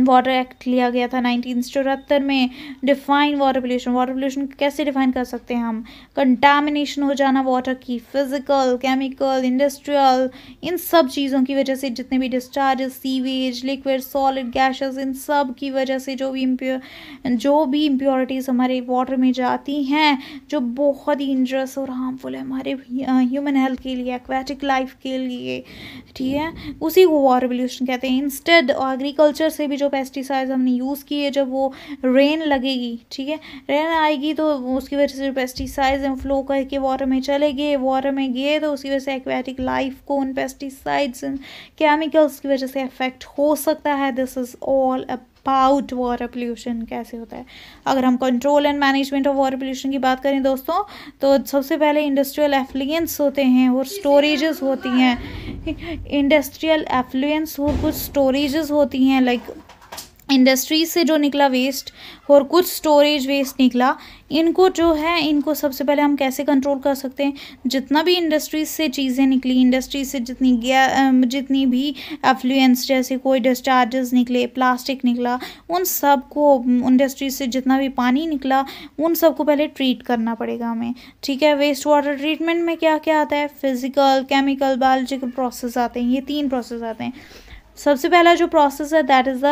वाटर एक्ट लिया गया था 1974 में। Define water pollution, water pollution कैसे डिफाइन कर सकते हैं हम? कंटामिनेशन हो जाना वाटर की, फिजिकल, केमिकल, इंडस्ट्रियल, इन सब चीज़ों की वजह से जितने भी discharges, sewage, liquid, solid, gases, इन सब की वजह से जो भी इम्प्योरिटीज़ हमारे वाटर में जाती हैं, जो बहुत ही इंजरियस और हार्मफुल है हमारे ह्यूमन हेल्थ के लिए, एक्वेटिक लाइफ के लिए, ठीक है, उसी को वाटर पोल्यूशन कहते हैं। इंस्टेड एग्रीकल्चर से भी जो पेस्टिसाइड्स हमने यूज़ किए, जब वो रेन लगेगी, ठीक है, रेन आएगी तो उसकी वजह से जो पेस्टिसाइड्स हैं फ्लो करके वाटर में चले गए, वाटर में गए तो उसकी वजह से एक्वेटिक लाइफ को उन पेस्टिसाइड्स एंड केमिकल्स की वजह से अफेक्ट हो सकता है। This is all about water pollution कैसे होता है। अगर हम control and management of water pollution की बात करें दोस्तों, तो सबसे पहले इंडस्ट्रियल एफ्लुएंस होते हैं और स्टोरेजेस होती हैं। इंडस्ट्रियल एफ्लुएंस और कुछ स्टोरेजेस होती हैं, लाइक इंडस्ट्रीज से जो निकला वेस्ट और कुछ स्टोरेज वेस्ट निकला, इनको जो है इनको सबसे पहले हम कैसे कंट्रोल कर सकते हैं? जितना भी इंडस्ट्रीज से चीज़ें निकली, इंडस्ट्रीज से जितनी भी एफ्लुएंस, जैसे कोई डिस्चार्जेस निकले, प्लास्टिक निकला, उन सब को, इंडस्ट्रीज से जितना भी पानी निकला, उन सब को पहले ट्रीट करना पड़ेगा हमें, ठीक है। वेस्ट वाटर ट्रीटमेंट में क्या क्या आता है? फिजिकल, केमिकल, बायोलॉजिकल प्रोसेस आते हैं, ये 3 प्रोसेस आते हैं। सबसे पहला जो प्रोसेस है दैट इज़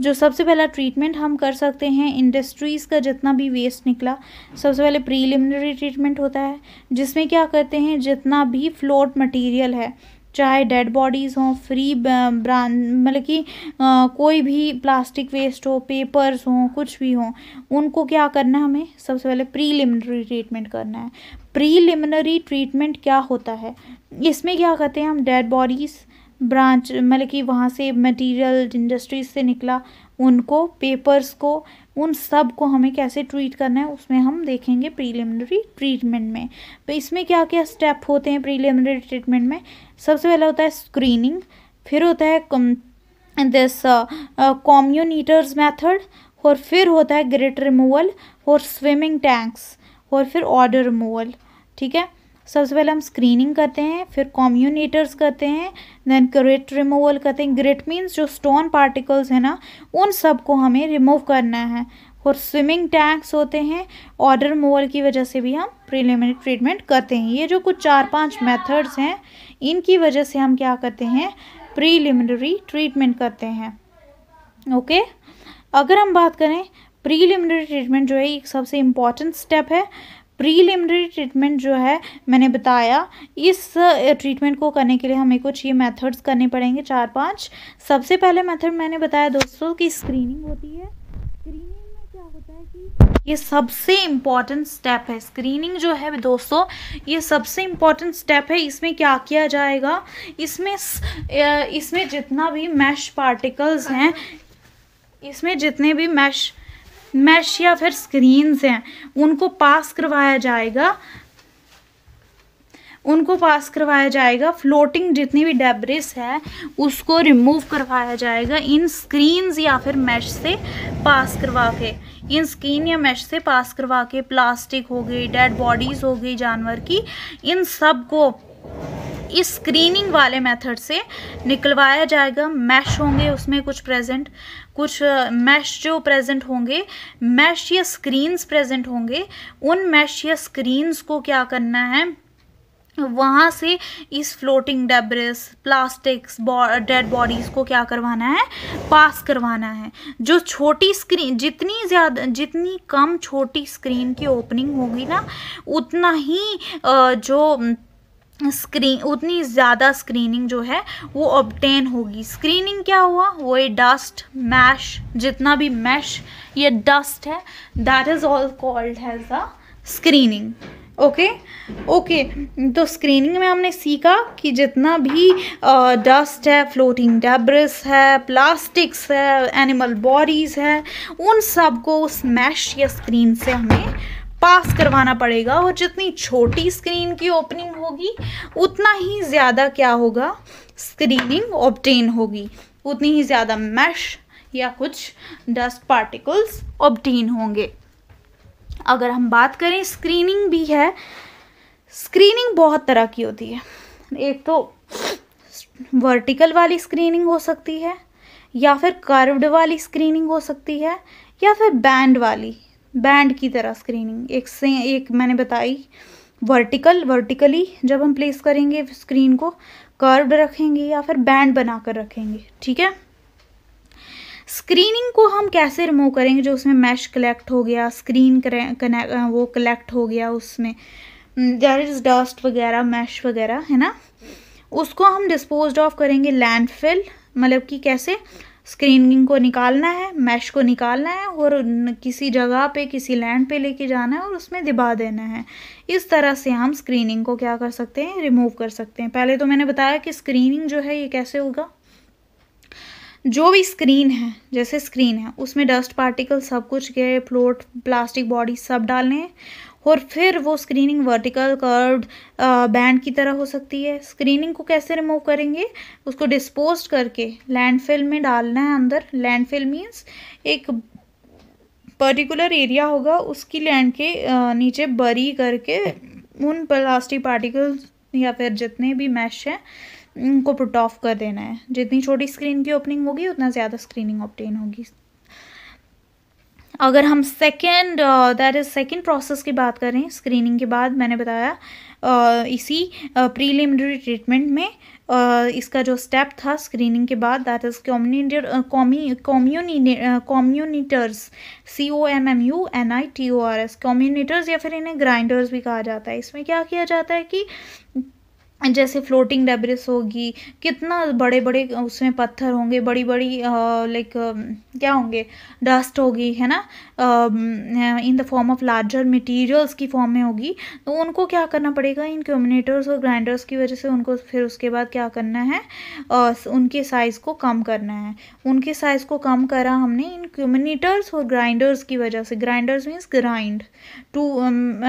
जो सबसे पहला ट्रीटमेंट हम कर सकते हैं इंडस्ट्रीज़ का जितना भी वेस्ट निकला, सबसे पहले प्रीलिमिनरी ट्रीटमेंट होता है, जिसमें क्या करते हैं, जितना भी फ्लोट मटेरियल है, चाहे डेड बॉडीज़ हों, फ्री मतलब कि कोई भी प्लास्टिक वेस्ट हो, पेपर्स हों, कुछ भी हों, उनको क्या करना है हमें? सबसे पहले प्रीलिमिनरी ट्रीटमेंट करना है। प्रीलिमिनरी ट्रीटमेंट क्या होता है? इसमें क्या करते हैं हम, डेड बॉडीज़, ब्रांच मतलब कि वहाँ से मटेरियल इंडस्ट्रीज से निकला, उनको, पेपर्स को, उन सब को हमें कैसे ट्रीट करना है उसमें हम देखेंगे प्रीलिमिनरी ट्रीटमेंट में। तो इसमें क्या क्या स्टेप होते हैं प्रीलिमिनरी ट्रीटमेंट में? सबसे पहले होता है स्क्रीनिंग, फिर होता है दिस कम्युनिटर्स मेथड, और फिर होता है ग्रिट रिमूवल और स्विमिंग टैंक्स, और फिर ऑर्डर रिमूवल, ठीक है। सबसे पहले हम स्क्रीनिंग करते हैं, फिर कम्युनिटर्स करते हैं, देन ग्रिट रिमूवल करते हैं। ग्रिट मीन्स जो स्टोन पार्टिकल्स है ना, उन सब को हमें रिमूव करना है, और स्विमिंग टैंक्स होते हैं। ऑर्डर रिमूवल की वजह से भी हम प्रीलिमिनरी ट्रीटमेंट करते हैं। ये जो कुछ 4-5 मेथड्स हैं, इनकी वजह से हम क्या करते हैं, प्रीलिमिनरी ट्रीटमेंट करते हैं, ओके। अगर हम बात करें प्रीलिमिनरी ट्रीटमेंट जो है एक सबसे इम्पॉर्टेंट स्टेप है। प्रीलिमिनरी ट्रीटमेंट जो है मैंने बताया, इस ट्रीटमेंट को करने के लिए हमें कुछ ये मेथड्स करने पड़ेंगे 4-5। सबसे पहले मेथड मैंने बताया दोस्तों कि स्क्रीनिंग होती है, स्क्रीनिंग में क्या होता है कि ये सबसे इम्पॉर्टेंट स्टेप है। स्क्रीनिंग जो है दोस्तों ये सबसे इम्पॉर्टेंट स्टेप है। इसमें क्या किया जाएगा, इसमें जितना भी मैश पार्टिकल्स हैं, इसमें जितने भी मैश या फिर स्क्रीन्स हैं उनको पास करवाया जाएगा। फ्लोटिंग जितनी भी डेब्रिस है उसको रिमूव करवाया जाएगा इन स्क्रीन्स या फिर मैश से पास करवा के। इन स्क्रीन या मैश से पास करवा के प्लास्टिक हो गई, डेड बॉडीज़ हो गई जानवर की, इन सब को इस स्क्रीनिंग वाले मेथड से निकलवाया जाएगा। मैश होंगे उसमें कुछ मैश जो प्रेजेंट होंगे, मैश या स्क्रीन्स प्रेजेंट होंगे, उन मैश या स्क्रीन्स को क्या करना है, वहाँ से इस floating debris, plastics, dead bodies को क्या करवाना है, पास करवाना है। जो छोटी स्क्रीन, जितनी कम छोटी स्क्रीन की ओपनिंग होगी ना, उतना ही उतनी ज़्यादा स्क्रीनिंग जो है वो ऑब्टेन होगी। स्क्रीनिंग क्या हुआ, वो ये डस्ट, मैश, जितना भी मैश या डस्ट है, that is all called as the screening. Okay. तो स्क्रीनिंग में हमने सीखा कि जितना भी डस्ट है, फ्लोटिंग डेब्रिस है, प्लास्टिक्स है, एनिमल बॉडीज़ है, उन सब को उस मैश या स्क्रीन से हमें पास करवाना पड़ेगा। और जितनी छोटी स्क्रीन की ओपनिंग होगी उतना ही ज़्यादा क्या होगा, स्क्रीनिंग ऑब्टेन होगी, उतनी ही ज़्यादा मैश या कुछ डस्ट पार्टिकल्स ऑब्टेन होंगे। अगर हम बात करें, स्क्रीनिंग भी है, स्क्रीनिंग बहुत तरह की होती है। एक तो वर्टिकल वाली स्क्रीनिंग हो सकती है, या फिर कर्व्ड वाली स्क्रीनिंग हो सकती है, या फिर बैंड की तरह स्क्रीनिंग। एक मैंने बताई वर्टिकली जब हम प्लेस करेंगे स्क्रीन को, कर्व्ड रखेंगे या फिर बैंड बनाकर रखेंगे, ठीक है। स्क्रीनिंग को हम कैसे रिमूव करेंगे, जो उसमें मैश कलेक्ट हो गया, स्क्रीन वो कलेक्ट हो गया, उसमें देयर इज डस्ट वगैरह, मैश वगैरह है ना, उसको हम डिस्पोज ऑफ करेंगे लैंडफिल। मतलब कि कैसे, स्क्रीनिंग को निकालना है, मैश को निकालना है और किसी जगह पे, किसी लैंड पे लेके जाना है और उसमें दबा देना है। इस तरह से हम स्क्रीनिंग को क्या कर सकते हैं, रिमूव कर सकते हैं। पहले तो मैंने बताया कि स्क्रीनिंग जो है ये कैसे होगा, जो भी स्क्रीन है, जैसे स्क्रीन है उसमें डस्ट पार्टिकल सब कुछ गए, फ्लोट, प्लास्टिक बॉडी सब डालने हैं, और फिर वो स्क्रीनिंग वर्टिकल, कर्व्ड, बैंड की तरह हो सकती है। स्क्रीनिंग को कैसे रिमूव करेंगे, उसको डिस्पोज करके लैंडफिल में डालना है अंदर। लैंडफिल मीन्स एक पर्टिकुलर एरिया होगा, उसकी लैंड के नीचे बरी करके उन प्लास्टिक पार्टिकल्स या फिर जितने भी मैश हैं उनको पुट ऑफ कर देना है। जितनी छोटी स्क्रीन की ओपनिंग होगी उतना ज़्यादा स्क्रीनिंग ऑब्टेन होगी। अगर हम सेकेंड प्रोसेस की बात करें, स्क्रीनिंग के बाद मैंने बताया इसी प्रीलिमिनरी ट्रीटमेंट में इसका जो स्टेप था स्क्रीनिंग के बाद, दैट इज़ कम्युनिटर्स, COMMUNITORS, कम्युनिटर्स, या फिर इन्हें ग्राइंडर्स भी कहा जाता है। इसमें क्या किया जाता है कि जैसे फ्लोटिंग डेब्रिस होगी, कितना बड़े बड़े उसमें पत्थर होंगे, बड़ी बड़ी लाइक क्या होंगे, डस्ट होगी, है ना, in the form of larger materials की फॉर्म में होगी, तो उनको क्या करना पड़ेगा, इन कम्युनिटर्स और ग्राइंडर्स की वजह से उनको फिर उसके बाद क्या करना है, उनके साइज़ को कम करना है। उनके साइज़ को कम करा हमने इन कम्युनिटर्स और ग्राइंडर्स की वजह से। ग्राइंडर्स मीन्स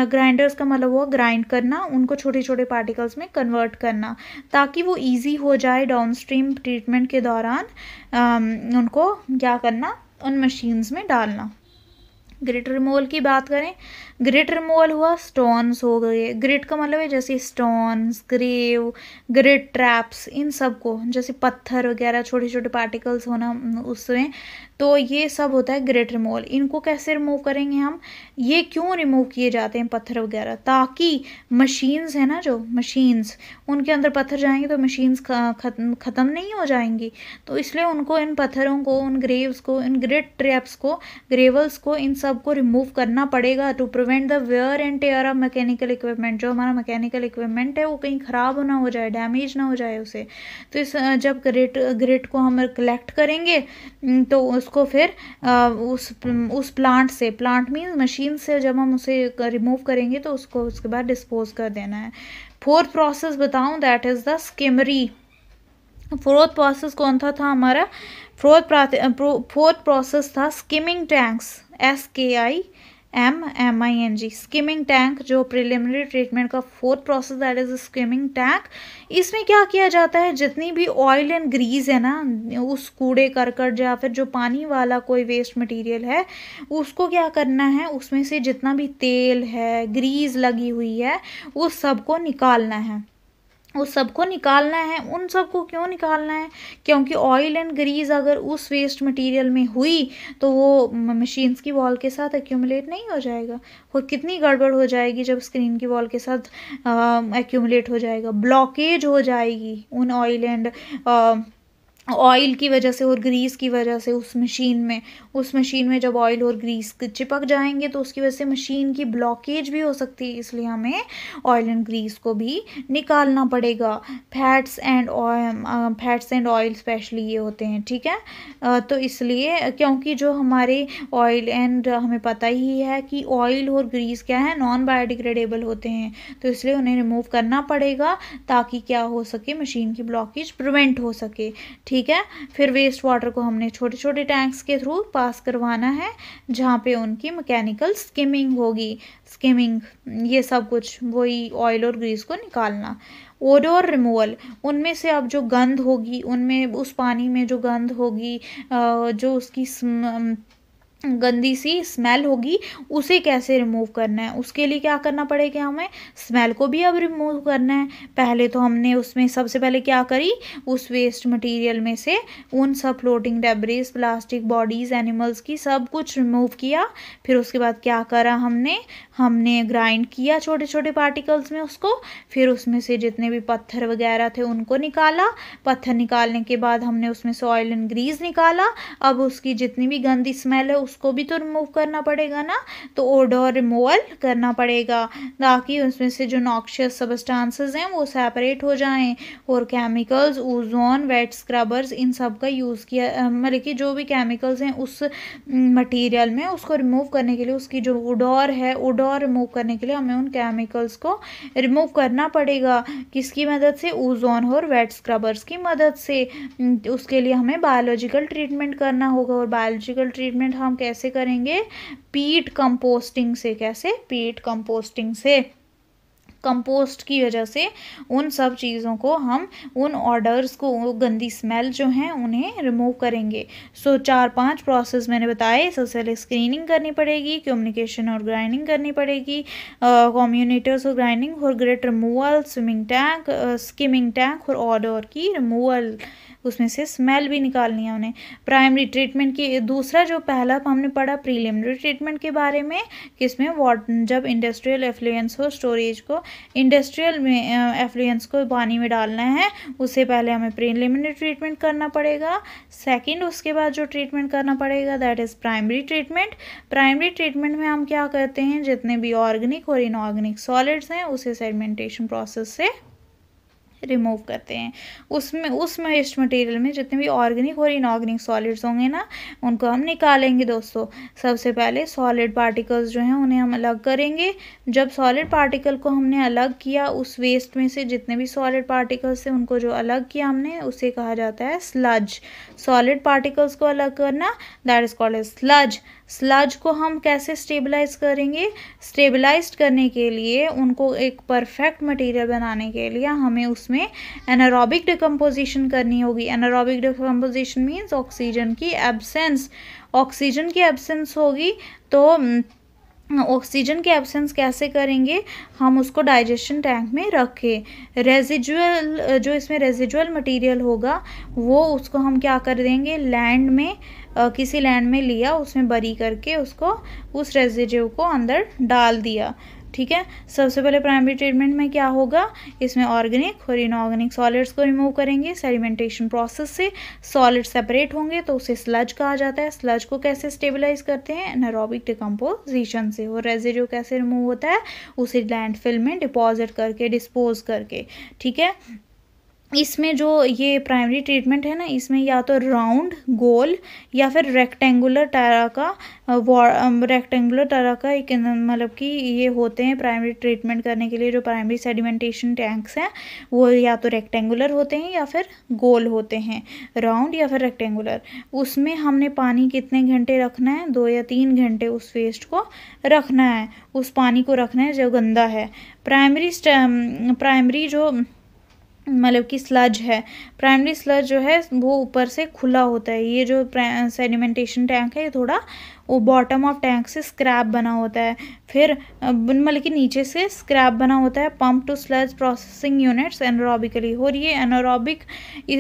ग्राइंडर्स का मतलब हुआ ग्राइंड करना, उनको छोटे छोटे पार्टिकल्स में कन्वर्ट करना, ताकि वो इजी हो जाए डाउनस्ट्रीम ट्रीटमेंट के दौरान उनको क्या करना, उन मशीन्स में डालना। ग्रिट रिमूवल की बात करें, ग्रिट रिमूवल हुआ, स्टोन्स हो गए। ग्रिट का मतलब है जैसे स्टोन्स, ग्रेव, ग्रिट ट्रैप्स, इन सब को, जैसे पत्थर वगैरह छोटे छोटे पार्टिकल्स होना उसमें, तो ये सब होता है ग्रिट रिमूवल। इनको कैसे रिमूव करेंगे हम, ये क्यों रिमूव किए जाते हैं पत्थर वगैरह, ताकि मशीन्स है ना, जो मशीन्स उनके अंदर पत्थर जाएंगे तो मशीन्स ख़त्म नहीं हो जाएंगी, तो इसलिए उनको, इन पत्थरों को, उन ग्रेव्स को, इन ग्रिट ट्रैप्स को, ग्रेवल्स को, इन सब को रिमूव करना पड़ेगा to prevent the wear and tear of mechanical equipment. जो हमारा मैकेनिकल इक्विपमेंट है वो कहीं ख़राब ना हो जाए, डैमेज ना हो जाए उसे। तो जब ग्रिट को हम कलेक्ट करेंगे तो उसको फिर उस प्लांट मीन्स मशीन से जब हम उसे रिमूव करेंगे तो उसको उसके बाद डिस्पोज कर देना है। फोर्थ प्रोसेस बताऊं, that is the skimmer. Fourth process कौन था हमारा? फोर्थ प्रोसेस था skimming tanks, SKIMMING, skimming tank, जो प्रिलिमिनरी ट्रीटमेंट का fourth process that is skimming tank. इसमें क्या किया जाता है, जितनी भी ऑयल एंड ग्रीस है ना, उस कूड़े करकट या फिर जो पानी वाला कोई वेस्ट मटेरियल है, उसको क्या करना है, उसमें से जितना भी तेल है, ग्रीस लगी हुई है, उस सबको निकालना है। उस सबको निकालना है। उन सबको क्यों निकालना है? क्योंकि ऑयल एंड ग्रीस अगर उस वेस्ट मटेरियल में हुई तो वो मशीन्स की वॉल के साथ एक्यूमुलेट नहीं हो जाएगा। वो कितनी गड़बड़ हो जाएगी जब स्क्रीन की वॉल के साथ एक्यूमुलेट हो जाएगा, ब्लॉकेज हो जाएगी उन ऑयल की वजह से और ग्रीस की वजह से। उस मशीन में जब ऑयल और ग्रीस चिपक जाएंगे तो उसकी वजह से मशीन की ब्लॉकेज भी हो सकती है, इसलिए हमें ऑयल एंड ग्रीस को भी निकालना पड़ेगा। फैट्स एंड ऑयल स्पेशली ये होते हैं, ठीक है। तो इसलिए, क्योंकि जो हमारे ऑयल एंड, हमें पता ही है कि ऑयल और ग्रीस क्या है, नॉन बायोडिग्रेडेबल होते हैं, तो इसलिए उन्हें रिमूव करना पड़ेगा ताकि क्या हो सके, मशीन की ब्लॉकेज प्रिवेंट हो सके, ठीक है। फिर वेस्ट वाटर को हमने छोटे छोटे टैंक्स के थ्रू पास करवाना है, जहाँ पे उनकी मैकेनिकल स्किमिंग होगी। स्किमिंग, ये सब कुछ वही ऑयल और ग्रीस को निकालना। ओडोर रिमूवल, उनमें से अब जो गंध होगी, उनमें उस पानी में जो गंध होगी, जो उसकी गंदी सी स्मेल होगी, उसे कैसे रिमूव करना है? उसके लिए क्या करना पड़ेगा, हमें स्मेल को भी अब रिमूव करना है। पहले तो हमने उसमें सबसे पहले क्या करी, उस वेस्ट मटेरियल में से उन सब floating debris, plastic bodies, animals की सब कुछ रिमूव किया। फिर उसके बाद क्या करा, हमने ग्राइंड किया छोटे छोटे पार्टिकल्स में उसको। फिर उसमें से जितने भी पत्थर वगैरह थे उनको निकाला। पत्थर निकालने के बाद हमने उसमें से ऑयल एंड ग्रीस निकाला। अब उसकी जितनी भी गंदी स्मेल है उसको भी तो रिमूव करना पड़ेगा ना, तो ओडोर रिमूवल करना पड़ेगा ताकि उसमें से जो नॉक्शियस सब्सटेंसेस हैं वो सेपरेट हो जाएं। और केमिकल्स, ओजोन, वेट स्क्रबर्स, इन सब का यूज़ किया, मतलब कि जो भी केमिकल्स हैं उस मटेरियल में, उसको रिमूव करने के लिए, उसकी जो ओडोर है, ओडोर रिमूव करने के लिए हमें उन केमिकल्स को रिमूव करना पड़ेगा। किसकी मदद से? ओजोन और वेट स्क्रबर्स की मदद से। उसके लिए हमें बायोलॉजिकल ट्रीटमेंट करना होगा। और बायोलॉजिकल ट्रीटमेंट हम कैसे करेंगे? पीट कंपोस्टिंग से। कैसे? पीट कंपोस्टिंग से। कंपोस्ट की वजह से उन सब चीज़ों को हम, उन ऑर्डर्स को, गंदी स्मेल जो हैं उन्हें रिमूव करेंगे। सो 4-5 प्रोसेस मैंने बताए। सबसे पहले स्क्रीनिंग करनी पड़ेगी, कम्युनिकेशन और ग्राइंडिंग करनी पड़ेगी, कम्युनिकेटर्स और ग्राइंडिंग, और great removal, swimming tank, skimming tank, और ऑर्डर की रिमूवल, उसमें से स्मेल भी निकालनी है उन्हें। प्राइमरी ट्रीटमेंट की दूसरा जो पहला हमने पढ़ा प्रीलिमिनरी ट्रीटमेंट के बारे में, किसमें? जब इंडस्ट्रियल एफ्लुएंस हो, स्टोरेज को, इंडस्ट्रियल में एफ्लुएंस को पानी में डालना है, उससे पहले हमें प्रीलिमिनरी ट्रीटमेंट करना पड़ेगा। सेकंड, उसके बाद जो ट्रीटमेंट करना पड़ेगा that is primary treatment. Primary treatment में हम क्या करते हैं, जितने भी ऑर्गेनिक और इनऑर्गेनिक सॉलिड्स हैं उसे सेडिमेंटेशन प्रोसेस से रिमूव करते हैं। उसमें उस वेस्ट मटेरियल में जितने भी ऑर्गेनिक और इनऑर्गेनिक सॉलिड्स होंगे ना, उनको हम निकालेंगे दोस्तों। सबसे पहले सॉलिड पार्टिकल्स जो हैं उन्हें हम अलग करेंगे। जब सॉलिड पार्टिकल को हमने अलग किया, उस वेस्ट में से जितने भी सॉलिड पार्टिकल्स थे उनको जो अलग किया हमने, उसे कहा जाता है स्लज। सॉलिड पार्टिकल्स को अलग करना, that is called as sludge. Sludge को हम कैसे स्टेबलाइज करेंगे? स्टेबलाइज करने के लिए, उनको एक परफेक्ट मटेरियल बनाने के लिए हमें उसमें एनारोबिक डिकम्पोजिशन करनी होगी। एनारोबिक डिकम्पोजिशन मीन्स ऑक्सीजन की एब्सेंस। ऑक्सीजन की एब्सेंस होगी तो ऑक्सीजन की एब्सेंस कैसे करेंगे? हम उसको डाइजेशन टैंक में रखें। रेजिजुअल, जो इसमें रेजिजुअल मटेरियल होगा वो, उसको हम क्या कर देंगे, लैंड में, किसी लैंड में लिया, उसमें बरी करके उसको, उस रेजिड्यू को अंदर डाल दिया, ठीक है। सबसे पहले प्राइमरी ट्रीटमेंट में क्या होगा, इसमें ऑर्गेनिक और इनऑर्गेनिक सॉलिड्स को रिमूव करेंगे सेडिमेंटेशन प्रोसेस से। सॉलिड सेपरेट होंगे तो उसे स्लज कहा जाता है। स्लज को कैसे स्टेबलाइज करते हैं? एनारोबिक डिकम्पोजिशन से। और रेजिड्यू कैसे रिमूव होता है? उसे लैंडफिल में डिपॉजिट करके, डिस्पोज करके, ठीक है। इसमें जो ये प्राइमरी ट्रीटमेंट है ना, इसमें या तो राउंड, गोल या फिर रेक्टेंगुलर तरह का एक मतलब कि ये होते हैं प्राइमरी ट्रीटमेंट करने के लिए। जो प्राइमरी सेडिमेंटेशन टैंक्स हैं वो या तो रेक्टेंगुलर होते हैं या फिर गोल होते हैं, राउंड या फिर रेक्टेंगुलर। उसमें हमने पानी कितने घंटे रखना है, 2 या 3 घंटे उस वेस्ट को रखना है, उस पानी को रखना है जो गंदा है। प्राइमरी जो मतलब कि स्लज है, प्राइमरी स्लज जो है वो ऊपर से खुला होता है। ये जो सेडिमेंटेशन टैंक है ये थोड़ा वो बॉटम ऑफ टैंक से स्क्रैप बना होता है, फिर मतलब कि नीचे से स्क्रैप बना होता है। Pump to sludge processing units anaerobically, और ये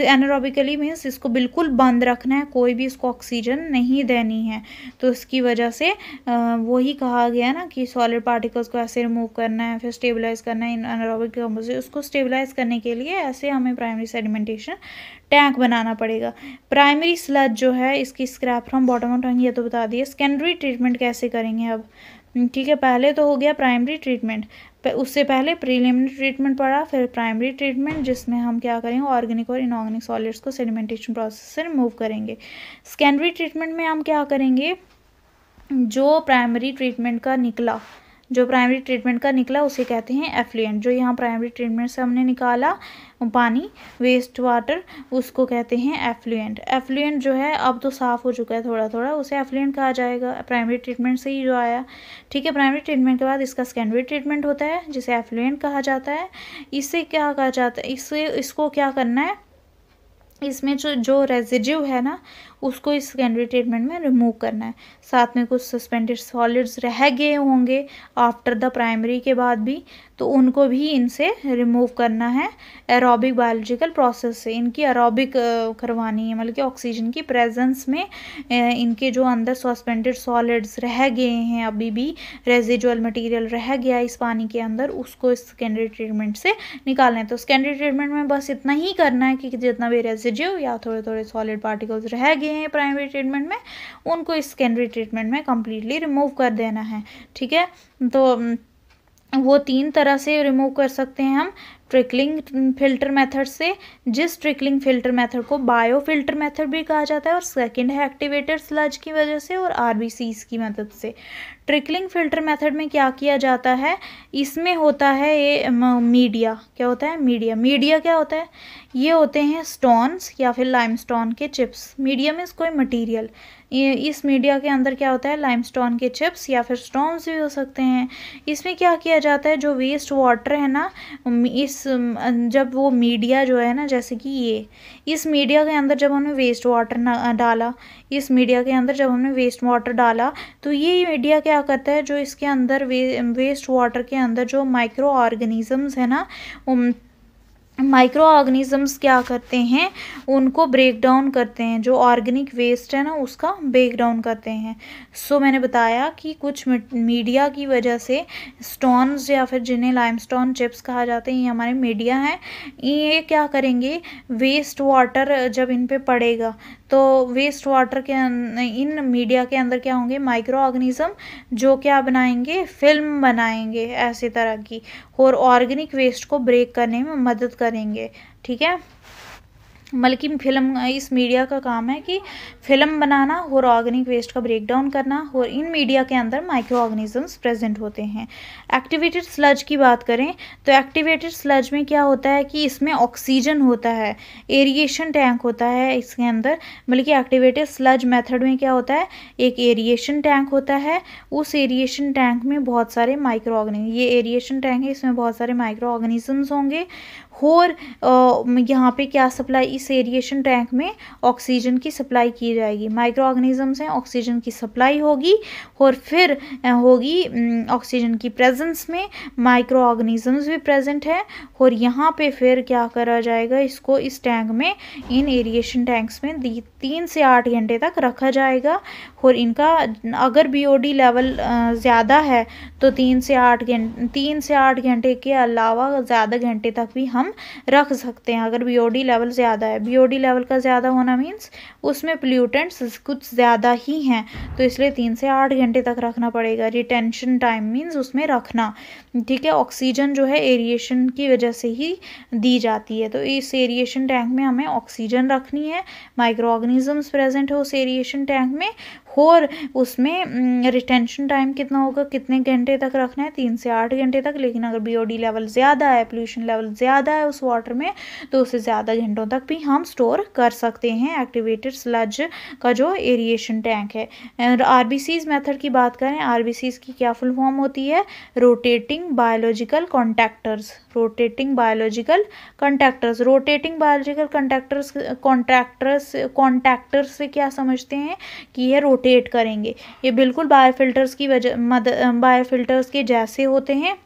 एनारोबिकली मीन्स इसको बिल्कुल बंद रखना है, कोई भी इसको ऑक्सीजन नहीं देनी है। तो इसकी वजह से वही कहा गया ना कि सॉलिड पार्टिकल्स को ऐसे रिमूव करना है, फिर स्टेबलाइज करना है इन एनारोबिक कंपोजिशन। उसको स्टेबलाइज करने के लिए ऐसे हमें प्राइमरी सेडिमेंटेशन टैंक बनाना पड़ेगा। प्राइमरी स्लज जो है इसकी scrap from bottom of tank, ये तो बता दिए। सेकेंडरी ट्रीटमेंट कैसे करेंगे अब, ठीक है। पहले तो हो गया प्राइमरी ट्रीटमेंट, उससे पहले प्रीलिमिनरी ट्रीटमेंट पड़ा, फिर प्राइमरी ट्रीटमेंट जिसमें हम क्या करेंगे, ऑर्गेनिक और इनऑर्गेनिक सॉलिड्स को सेडिमेंटेशन प्रोसेस से रिमूव करेंगे। सेकेंडरी ट्रीटमेंट में हम क्या करेंगे, जो प्राइमरी ट्रीटमेंट का निकला उसे कहते हैं एफ्लुएंट। जो यहाँ प्राइमरी ट्रीटमेंट से हमने निकाला पानी, वेस्ट वाटर, उसको कहते हैं एफ्लुएंट। एफ्लुएंट जो है अब तो साफ़ हो चुका है थोड़ा थोड़ा, उसे एफ्लुएंट कहा जाएगा, प्राइमरी ट्रीटमेंट से ही जो आया, ठीक है। प्राइमरी ट्रीटमेंट के बाद इसका सेकेंडरी ट्रीटमेंट होता है जिसे एफ्लुएंट कहा जाता है। इससे क्या कहा जाता है, इसको क्या करना है, इसमें जो रेजिड्यू है ना उसको इस सेकेंडरी ट्रीटमेंट में रिमूव करना है। साथ में कुछ सस्पेंडेड सॉलिड्स रह गए होंगे आफ्टर द प्राइमरी के बाद भी, तो उनको भी इनसे रिमूव करना है एरोबिक बायोलॉजिकल प्रोसेस से। इनकी एरोबिक करवानी है, मतलब कि ऑक्सीजन की प्रेजेंस में इनके जो अंदर सस्पेंडेड सॉलिड्स रह गए हैं, अभी भी रेजिडुअल मटेरियल रह गया इस पानी के अंदर, उसको इस सेकेंडरी ट्रीटमेंट से निकालना है। तो सेकेंडरी ट्रीटमेंट में बस इतना ही करना है कि जितना भी रेजिड्यू या थोड़े थोड़े सॉलिड पार्टिकल्स रह गए हैं प्राइमरी ट्रीटमेंट में, उनको इस सेकेंडरी ट्रीटमेंट में कम्प्लीटली रिमूव कर देना है, ठीक है। तो वो 3 तरह से रिमूव कर सकते हैं हम, ट्रिकलिंग फिल्टर मेथड से, जिस ट्रिकलिंग फिल्टर मेथड को बायो फिल्टर मेथड भी कहा जाता है, और सेकंड है एक्टिवेटेड स्लज की वजह से और आरबीसीज की मदद से। ट्रिकलिंग फिल्टर मेथड में क्या किया जाता है, इसमें होता है ये मीडिया, क्या होता है, मीडिया क्या होता है, ये होते हैं स्टोन्स या फिर लाइमस्टोन के चिप्स। मीडिया में कोई मटेरियल, इस मीडिया के अंदर क्या होता है, लाइमस्टोन के चिप्स या फिर स्टोन्स भी हो सकते हैं। इसमें क्या किया जाता है, जो वेस्ट वाटर है ना, जब वो मीडिया जो है ना, जैसे कि ये इस मीडिया के अंदर जब हमने वेस्ट वाटर डाला, इस मीडिया के अंदर जब हमने वेस्ट वाटर डाला, तो ये मीडिया क्या करता है, जो इसके अंदर वेस्ट वाटर के अंदर जो माइक्रो ऑर्गेनिजम्स है ना, माइक्रो ऑर्गेनिजम्स क्या करते हैं, उनको ब्रेक डाउन करते हैं, जो ऑर्गेनिक वेस्ट है ना उसका ब्रेक डाउन करते हैं। सो मैंने बताया कि कुछ मीडिया की वजह से स्टोन्स या फिर जिन्हें लाइमस्टोन चिप्स कहा जाते हैं, ये हमारे मीडिया हैं, ये क्या करेंगे, वेस्ट वाटर जब इन पे पड़ेगा तो वेस्ट वाटर के इन मीडिया के अंदर क्या होंगे, माइक्रो ऑर्गेनिज्म, जो क्या बनाएंगे, फिल्म बनाएंगे ऐसे तरह की, और ऑर्गेनिक वेस्ट को ब्रेक करने में मदद करेंगे, ठीक है। मतलब कि फिल्म, इस मीडिया का काम है कि फिल्म बनाना और ऑर्गेनिक वेस्ट का ब्रेक डाउन करना, और इन मीडिया के अंदर माइक्रो ऑर्गेनिजम्स प्रेजेंट होते हैं। एक्टिवेटेड स्लज की बात करें तो एक्टिवेटेड स्लज में क्या होता है कि इसमें ऑक्सीजन होता है, एरिएशन टैंक होता है इसके अंदर। मतलब कि एक्टिवेटेड स्लज मेथड में क्या होता है, एक एरिएशन टैंक होता है, उस एरिएशन टैंक में बहुत सारे माइक्रो ऑर्गेनिज्म, ये एरिएशन टैंक है, इसमें बहुत सारे माइक्रो ऑर्गेनिजम्स होंगे, और यहाँ पे क्या सप्लाई, इस एरिएशन टैंक में ऑक्सीजन की सप्लाई की जाएगी, माइक्रो ऑर्गेनिजम्स हैं, ऑक्सीजन की सप्लाई होगी, और फिर होगी ऑक्सीजन की प्रेजेंस में माइक्रो ऑर्गेनिजम्स भी प्रेजेंट है, और यहाँ पे फिर क्या करा जाएगा, इसको इस टैंक में, इन एरिएशन टैंक्स में 3 से 8 घंटे तक रखा जाएगा, और इनका अगर बीओडी लेवल ज़्यादा है तो 3 से 8 घंटे के अलावा ज़्यादा घंटे तक भी हम हम रख सकते हैं अगर बीओडी लेवल ज़्यादा है। बीओडी लेवल का ज़्यादा होना मीन्स उसमें पोल्यूटेंट्स कुछ ज़्यादा ही हैं, तो इसलिए 3 से 8 घंटे तक रखना पड़ेगा। रिटेंशन टाइम मीन्स उसमें रखना, ठीक है। ऑक्सीजन जो है एरिएशन की वजह से ही दी जाती है, तो इस एरिएशन टैंक में हमें ऑक्सीजन रखनी है, माइक्रो ऑर्गेनिजम्स प्रेजेंट है उस एरिएशन टैंक में, और उसमें रिटेंशन टाइम कितना होगा, कितने घंटे तक रखना है, 3 से 8 घंटे तक। लेकिन अगर बीओडी लेवल ज़्यादा है, पोल्यूशन लेवल ज़्यादा है उस वाटर में, तो उसे ज़्यादा घंटों तक भी हम स्टोर कर सकते हैं एक्टिवेटेड स्लज का जो एरिएशन टैंक है। आरबीसीज मेथड की बात करें, आरबीसीज की क्या फुल फॉर्म होती है, rotating biological contactors. Rotating biological conductors, rotating biological contactors से क्या समझते हैं कि ये रोटेट करेंगे। ये बिल्कुल बायोफिल्टर्स की वजह बायोफिल्टर्स के जैसे होते हैं।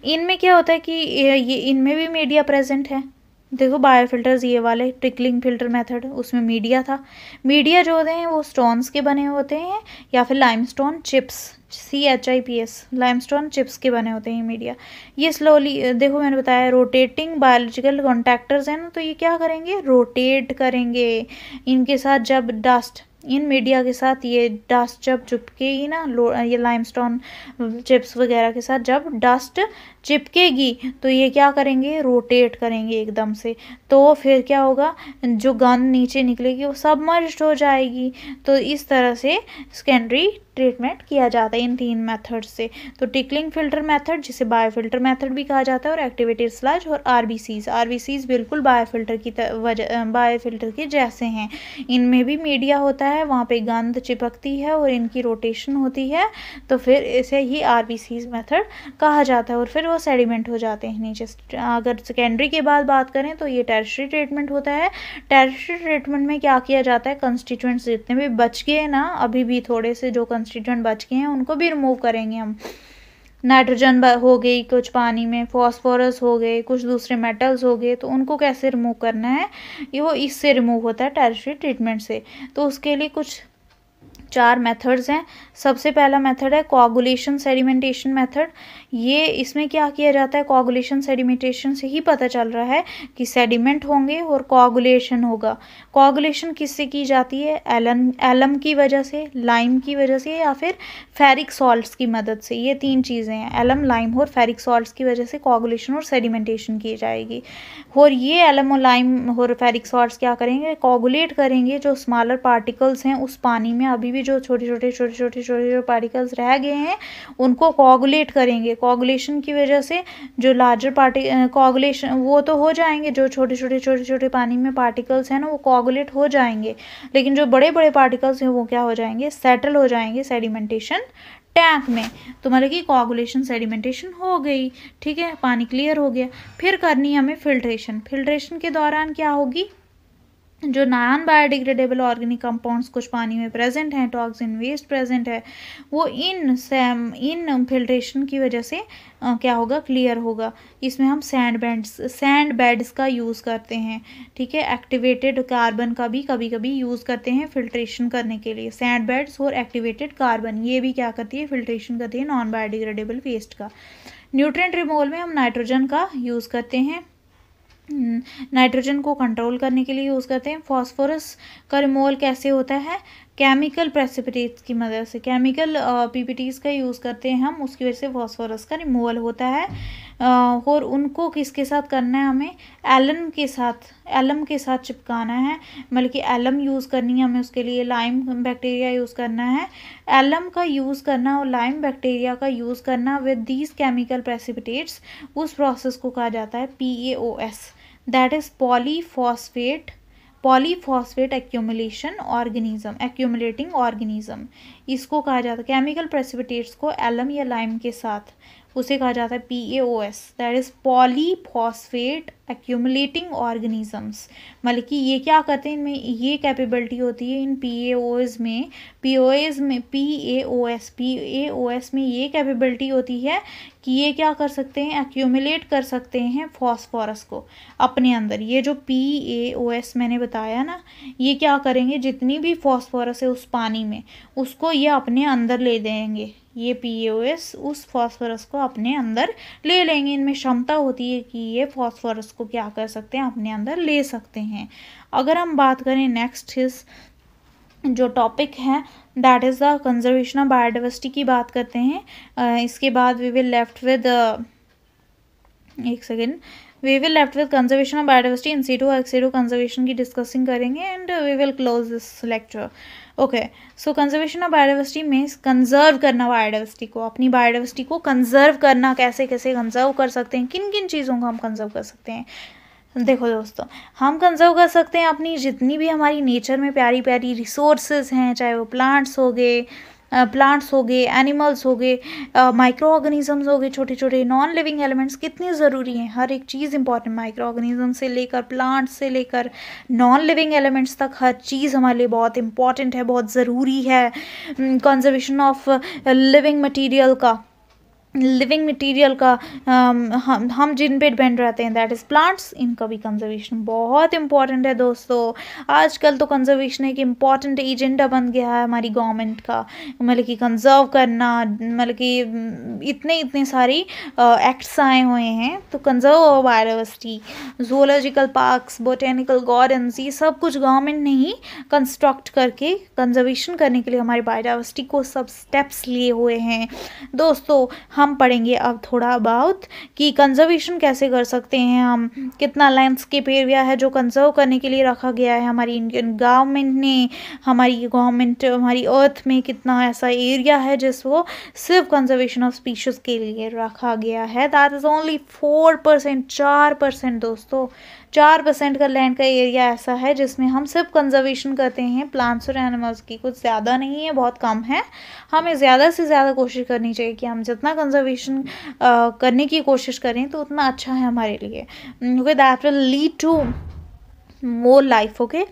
इनमें क्या होता है कि ये इनमें भी मीडिया प्रेजेंट है। देखो बायोफिल्टर्स ये वाले ट्रिकलिंग फिल्टर मेथड, उसमें मीडिया था। मीडिया जो होते हैं वो स्टोन्स के बने होते हैं या फिर limestone chips, CHIPS, limestone chips के बने होते हैं मीडिया। ये स्लोली, देखो मैंने बताया रोटेटिंग बायोलॉजिकल कॉन्टैक्टर्स हैं ना, तो ये क्या करेंगे, रोटेट करेंगे। इनके साथ जब डस्ट, इन मीडिया के साथ ये डस्ट जब चिपकेगी ना, ये लाइमस्टोन चिप्स वगैरह के साथ जब डस्ट चिपकेगी तो ये क्या करेंगे, रोटेट करेंगे एकदम से। तो फिर क्या होगा, जो गंद नीचे निकलेगी वो सबमर्ज्ड हो जाएगी। तो इस तरह से सेकेंडरी ट्रीटमेंट किया जाता है इन 3 मेथड से। तो टिकलिंग फिल्टर मेथड, जिसे बायोफिल्टर मेथड भी कहा जाता है, और एक्टिवेटेड स्लज और आरबीसीज बिल्कुल बायोफिल्टर के जैसे हैं। इनमें भी मीडिया होता है, वहाँ पे गंद चिपकती है और इनकी रोटेशन होती है, तो फिर इसे ही आरबीसीज मेथड कहा जाता है, और फिर वो सेडिमेंट हो जाते हैं नीचे। अगर सेकेंडरी के बाद बात करें तो ये टर्शियरी ट्रीटमेंट होता है। टर्शियरी ट्रीटमेंट में क्या किया जाता है, कंस्टिट्यूएंट्स जितने भी बच गए ना, अभी भी थोड़े से जो कंस्टिट्यूएंट बच गए हैं उनको भी रिमूव करेंगे हम। नाइट्रोजन हो गई कुछ पानी में, फॉस्फोरस हो गए, कुछ दूसरे मेटल्स हो गए, तो उनको कैसे रिमूव करना है, ये वो इससे रिमूव होता है टर्शियरी ट्रीटमेंट से। तो उसके लिए कुछ 4 मेथड्स हैं। सबसे पहला मेथड है कोआगुलेशन सेडिमेंटेशन मेथड। ये इसमें क्या किया जाता है, कोआगुलेशन सेडिमेंटेशन से ही पता चल रहा है कि सेडिमेंट होंगे और कोआगुलेशन होगा। कोआगुलेशन किससे की जाती है, एलम की वजह से, लाइम की वजह से, या फिर फेरिक सॉल्ट्स की मदद से। ये 3 चीज़ें हैं, एलम, लाइम और फेरिक सॉल्ट्स की वजह से कोआगुलेशन और सेडिमेंटेशन की जाएगी। और ये एलम और लाइम और फेरिक सॉल्ट्स क्या करेंगे, कोआगुलेट करेंगे जो स्मॉलर पार्टिकल्स हैं उस पानी में, अभी भी जो छोटे छोटे पार्टिकल्स रह गए हैं उनको कोआगुलेट करेंगे। कोआगुलेशन की वजह से जो लार्जर कोआगुलेशन वो तो हो जाएंगे, जो छोटे छोटे पानी में पार्टिकल्स हैं ना वो कोआगुलेट हो जाएंगे, लेकिन जो बड़े बड़े पार्टिकल्स हैं वो क्या हो जाएंगे, सेटल हो जाएंगे सेडिमेंटेशन टैंक में। तो मतलब कि कोआगुलेशन सेडिमेंटेशन हो गई, ठीक है, पानी क्लियर हो गया। फिर करनी है हमें फिल्ट्रेशन। फिल्ट्रेशन के दौरान क्या होगी, जो नॉन बायोडिग्रेडेबल ऑर्गेनिक कंपाउंड्स कुछ पानी में प्रेजेंट हैं, टॉक्सिन वेस्ट प्रेजेंट है, वो इन फिल्ट्रेशन की वजह से क्या होगा, क्लियर होगा। इसमें हम सैंड बेड्स का यूज़ करते हैं, ठीक है। एक्टिवेटेड कार्बन का भी कभी कभी यूज़ करते हैं फिल्ट्रेशन करने के लिए। सैंड बेड्स और एक्टिवेटेड कार्बन ये भी क्या करती है, फिल्ट्रेशन करती है नॉन बायोडिग्रेडेबल वेस्ट का। न्यूट्रिएंट रिमूवल में हम नाइट्रोजन का यूज़ करते हैं, नाइट्रोजन को कंट्रोल करने के लिए यूज़ करते हैं। फॉस्फोरस का रिमूवल कैसे होता है, केमिकल प्रेसिपिटेट्स की मदद से, केमिकल पीपीटीज का यूज़ करते हैं हम, उसकी वजह से फॉस्फोरस का रिमूवल होता है। और उनको किसके साथ करना है, हमें एलम के साथ चिपकाना है, मतलब कि एलम यूज़ करनी है हमें, उसके लिए लाइम बैक्टीरिया यूज़ करना है। एलम का यूज़ करना और लाइम बैक्टीरिया का यूज़ करना विद दीज केमिकल प्रेसिपिटेट्स, उस प्रोसेस को कहा जाता है PAOS, that is polyphosphate accumulating organism. इसको कहा जाता है, केमिकल प्रेसिपिटेट्स को एलम या लाइम के साथ, उसे कहा जाता है PAOS, that is polyphosphate accumulating organisms. मतलब कि ये क्या करते हैं, इनमें ये कैपेबिलिटी होती है इन PAOS में ये कैपेबिलिटी होती है कि ये क्या कर सकते हैं, एक्यूमुलेट कर सकते हैं फॉस्फोरस को अपने अंदर। ये जो PAOS मैंने बताया ना, ये क्या करेंगे, जितनी भी फॉस्फोरस है उस पानी में उसको ये अपने अंदर ले लेंगे, ये PaOH उस फॉस्फोरस को अपने अंदर ले लेंगे। इनमें क्षमता होती है कि ये फॉस्फोरस को क्या कर सकते हैं, अपने अंदर ले सकते हैं। अगर हम बात करें नेक्स्ट इस जो टॉपिक है that is the conservation of biodiversity की बात करते हैं। इसके बाद we will left with we will left with conservation of biodiversity, in situ ex situ conservation की डिस्कसिंग करेंगे and we will close this lecture. Okay, so conservation of biodiversity में conserve करना बायोडाइवर्सिटी को, अपनी बायोडाइवर्सिटी को conserve करना, कैसे कैसे कंजर्व कर सकते हैं, किन किन चीज़ों को हम कंजर्व कर सकते हैं। देखो दोस्तों, हम कंजर्व कर सकते हैं अपनी जितनी भी हमारी नेचर में प्यारी प्यारी रिसोर्सेज हैं, चाहे वो प्लांट्स हो गए, एनिमल्स हो गए, माइक्रो ऑर्गेनिजम्स हो गए, छोटे छोटे नॉन लिविंग एलिमेंट्स कितनी ज़रूरी हैं। हर एक चीज़ इंपॉर्टेंट, माइक्रो ऑर्गेनिज्म से लेकर प्लांट्स से लेकर नॉन लिविंग एलिमेंट्स तक हर चीज़ हमारे लिए बहुत इंपॉर्टेंट है, बहुत ज़रूरी है। कंजर्वेशन ऑफ लिविंग मटेरियल का हम जिन पे डिपेंड रहते हैं दैट इज़ प्लांट्स, इनका भी कंजर्वेशन बहुत इंपॉर्टेंट है दोस्तों। आजकल तो कंजर्वेशन एक इम्पॉर्टेंट एजेंडा बन गया है हमारी गवर्नमेंट का, मतलब कि कंजर्व करना, मतलब कि इतने सारी एक्ट्स आए हुए हैं। तो conserve biodiversity, zoological parks, botanical gardens, ये सब कुछ गवर्नमेंट ने ही कंस्ट्रक्ट करके कंजर्वेशन करने के लिए हमारी बायोडाइवर्सिटी को सब स्टेप्स लिए हुए हैं दोस्तों। हम पढ़ेंगे अब थोड़ा अबाउट कि कंजर्वेशन कैसे कर सकते हैं हम, कितना लैंडस्केप एरिया है जो कंजर्व करने के लिए रखा गया है हमारी इंडियन गवर्नमेंट ने, हमारी अर्थ में कितना ऐसा एरिया है जिसको सिर्फ कंजर्वेशन ऑफ स्पीशीज के लिए रखा गया है। दैट इज़ ओनली 4%, 4% दोस्तों, 4% का लैंड का एरिया ऐसा है जिसमें हम सिर्फ कंजर्वेशन करते हैं प्लांट्स और एनिमल्स की। कुछ ज़्यादा नहीं है, बहुत कम है। हमें ज़्यादा से ज़्यादा कोशिश करनी चाहिए कि हम जितना कंजर्वेशन करने की कोशिश करें तो उतना अच्छा है हमारे लिए। That will lead to more life. Okay,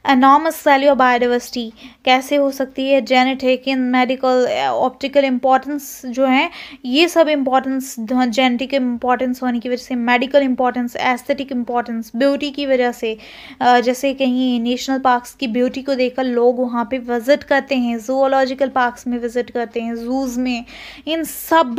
enormous value of biodiversity कैसे हो सकती है, genetic, in medical, optical importance जो है, ये सब इम्पॉर्टेंस जेनेटिक इम्पॉर्टेंस होने की वजह से, medical importance, aesthetic importance, beauty की वजह से, जैसे कहीं नेशनल पार्क्स की ब्यूटी को देखकर लोग वहाँ पे विज़िट करते हैं, ज़ूलॉजिकल पार्क्स में विज़िट करते हैं, जूज़ में, इन सब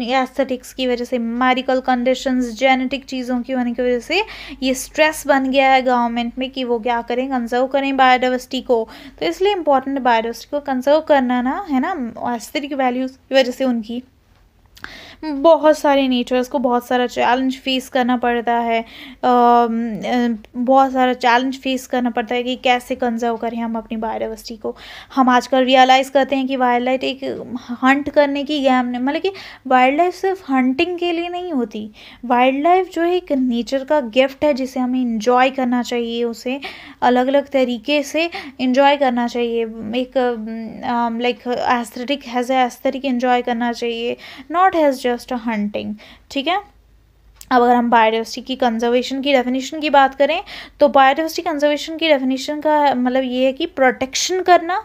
एस्थेटिक्स की वजह से, मेडिकल कंडीशंस, जेनेटिक चीज़ों की होने की वजह से ये स्ट्रेस बन गया है गवर्नमेंट में कि वो क्या करें, कंजर्व करें बायोडाइवर्सिटी को। तो इसलिए इंपॉर्टेंट है बायोडाइवर्सिटी को कंजर्व करना ना, है ना। एस्थेटिक वैल्यूज की वजह से उनकी बहुत सारे नेचर्स को बहुत सारा चैलेंज फेस करना पड़ता है, बहुत सारा चैलेंज फेस करना पड़ता है कि कैसे कंजर्व करें हम अपनी बायोडाइवर्सिटी को। हम आजकल रियलाइज़ करते हैं कि वाइल्ड लाइफ एक हंट करने की गेम नहीं, मतलब कि वाइल्ड लाइफ सिर्फ हंटिंग के लिए नहीं होती। वाइल्ड लाइफ जो है एक नेचर का गिफ्ट है जिसे हमें इंजॉय करना चाहिए, उसे अलग अलग तरीके से इंजॉय करना चाहिए। एक like aesthetic has aesthetic enjoy करना चाहिए, not has just a hunting. ठीक है, अब अगर हम बायोडाइवर्सिटी की कंजर्वेशन की डेफिनेशन की बात करें तो बायोडाइवर्सिटी कंजर्वेशन की डेफिनेशन का मतलब ये है कि प्रोटेक्शन करना,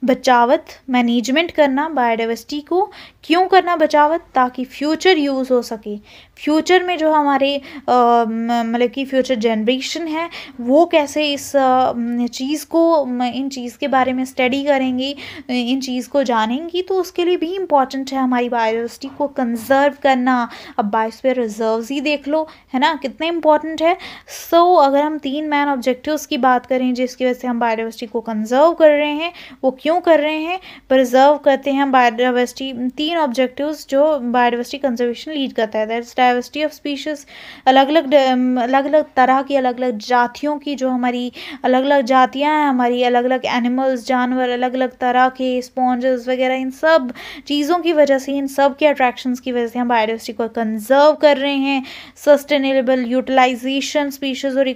बचावत, मैनेजमेंट करना बायोडाइवर्सिटी को। क्यों करना बचावत? ताकि फ्यूचर यूज़ हो सके। फ्यूचर में जो हमारे मतलब कि फ्यूचर जनरेशन है वो कैसे इस चीज़ को, इन चीज़ के बारे में स्टडी करेंगी, इन चीज़ को जानेंगी, तो उसके लिए भी इम्पॉर्टेंट है हमारी बायोडाइवर्सिटी को कंजर्व करना। अब बायोस्फीयर रिजर्व्स ही देख लो, है ना, कितने इम्पॉर्टेंट है। सो अगर हम 3 मेन ऑब्जेक्टिव्स की बात करें जिसकी वजह से हम बायोडाइवर्सिटी को कंजर्व कर रहे हैं, वो क्यों कर रहे हैं, प्रिजर्व करते हैं हम बायोडाइवर्सिटी, 3 ऑब्जेक्टिव्स जो बायोडाइवर्सिटी कंजर्वेशन लीड करता है। दैट्स डाइवर्सिटी ऑफ स्पीशीज, अलग अलग तरह की, अलग अलग जातियों की, जो हमारी अलग अलग जातियाँ हैं, हमारी अलग अलग एनिमल्स, जानवर, अलग अलग तरह के स्पॉन्जेस वगैरह, इन सब चीज़ों की वजह से, इन सब के अट्रैक्शंस की वजह से हम बायोडाइवर्सिटी को कंजर्व कर रहे हैं। सस्टेनेबल यूटिलाइजेशन स्पीशीज और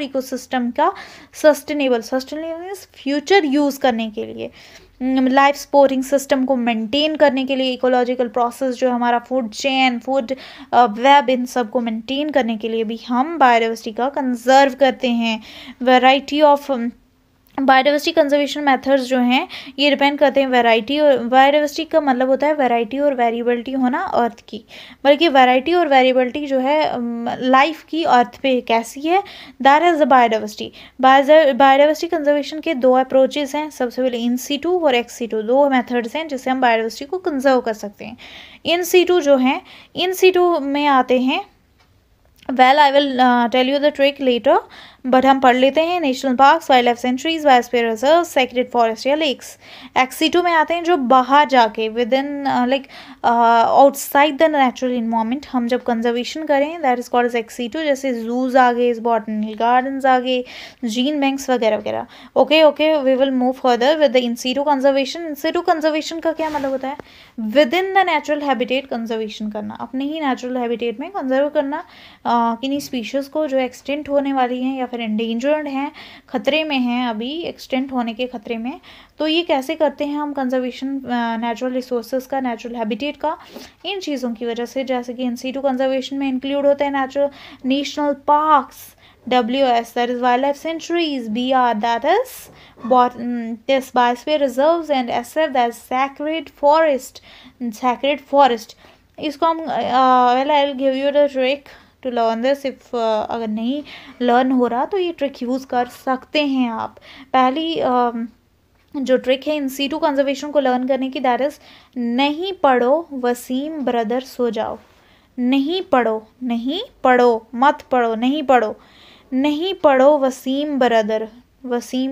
इकोसिस्टम का सस्टेनेबल फ्यूचर यूज़ करने के लिए, लाइफ सपोर्टिंग सिस्टम को मेंटेन करने के लिए, इकोलॉजिकल प्रोसेस जो हमारा फूड चेन, फूड वेब, इन सब को मेंटेन करने के लिए भी हम बायोडाइवर्सिटी का कंजर्व करते हैं। Variety of biodiversity conservation methods जो हैं ये डिपेंड करते हैं वैरायटी, और बायोडाइवर्सिटी का मतलब होता है वैरायटी और वेरिएबिलिटी होना अर्थ की, बल्कि वैरायटी और वेरिएबिलिटी जो है लाइफ की अर्थ पे कैसी है, that is the biodiversity. Biodiversity conservation के दो अप्रोचेस हैं, सबसे पहले इन सीटू और एक्स सीटू, दो मेथड्स हैं जिससे हम बायोडाइवर्सिटी को कंजर्व कर सकते हैं। इन सीटू जो हैं, इन सीटू में आते हैं, well I will tell you the trick later, but हम पढ़ लेते हैं। National parks, wild life sanctuaries, biosphere reserve, sacred forest या लेक्स। एक्स2 में आते हैं जो बाहर जाके within like outside the natural environment हम जब कंजर्वेशन करें, दैट इज कॉल्ड एज एक्स2, जैसे जूज आ गए, बॉटनिकल गार्डन्स आ गए, जीन बैंक्स वगैरह वगैरह। Okay we will move further with the in situ conservation. In situ conservation का क्या मतलब होता है? Within the natural habitat conservation करना, अपने ही नेचुरल हैबिटेट में कंजर्व करना किन्हीं स्पीशीज़ को जो एक्सटिंक्ट होने वाली हैं या फिर एंडेंजर्ड हैं, खतरे में हैं, अभी एक्सटिंक्ट होने के खतरे में। तो ये कैसे करते हैं हम कंजर्वेशन नेचुरल रिसोर्सेज का, नेचुरल हैबिटेट का? इन चीज़ों की वजह से, जैसे कि इन सीटू कंजर्वेशन में इंक्लूड होते हैं national parks, WS that is wildlife sanctuaries, BR that is this biosphere reserves, and SF that is sacred forest. इसको हम well I'll give you the trick to learn this if अगर नहीं learn हो रहा तो ये ट्रिक यूज़ कर सकते हैं आप। पहली जो ट्रिक है इन सीटू कंजर्वेशन को लर्न करने की, दैट इज़ नहीं पढ़ो वसीम ब्रदर सो जाओ। नहीं पढ़ो मत पढ़ो, नहीं पढ़ो वसीम ब्रदर। वसीम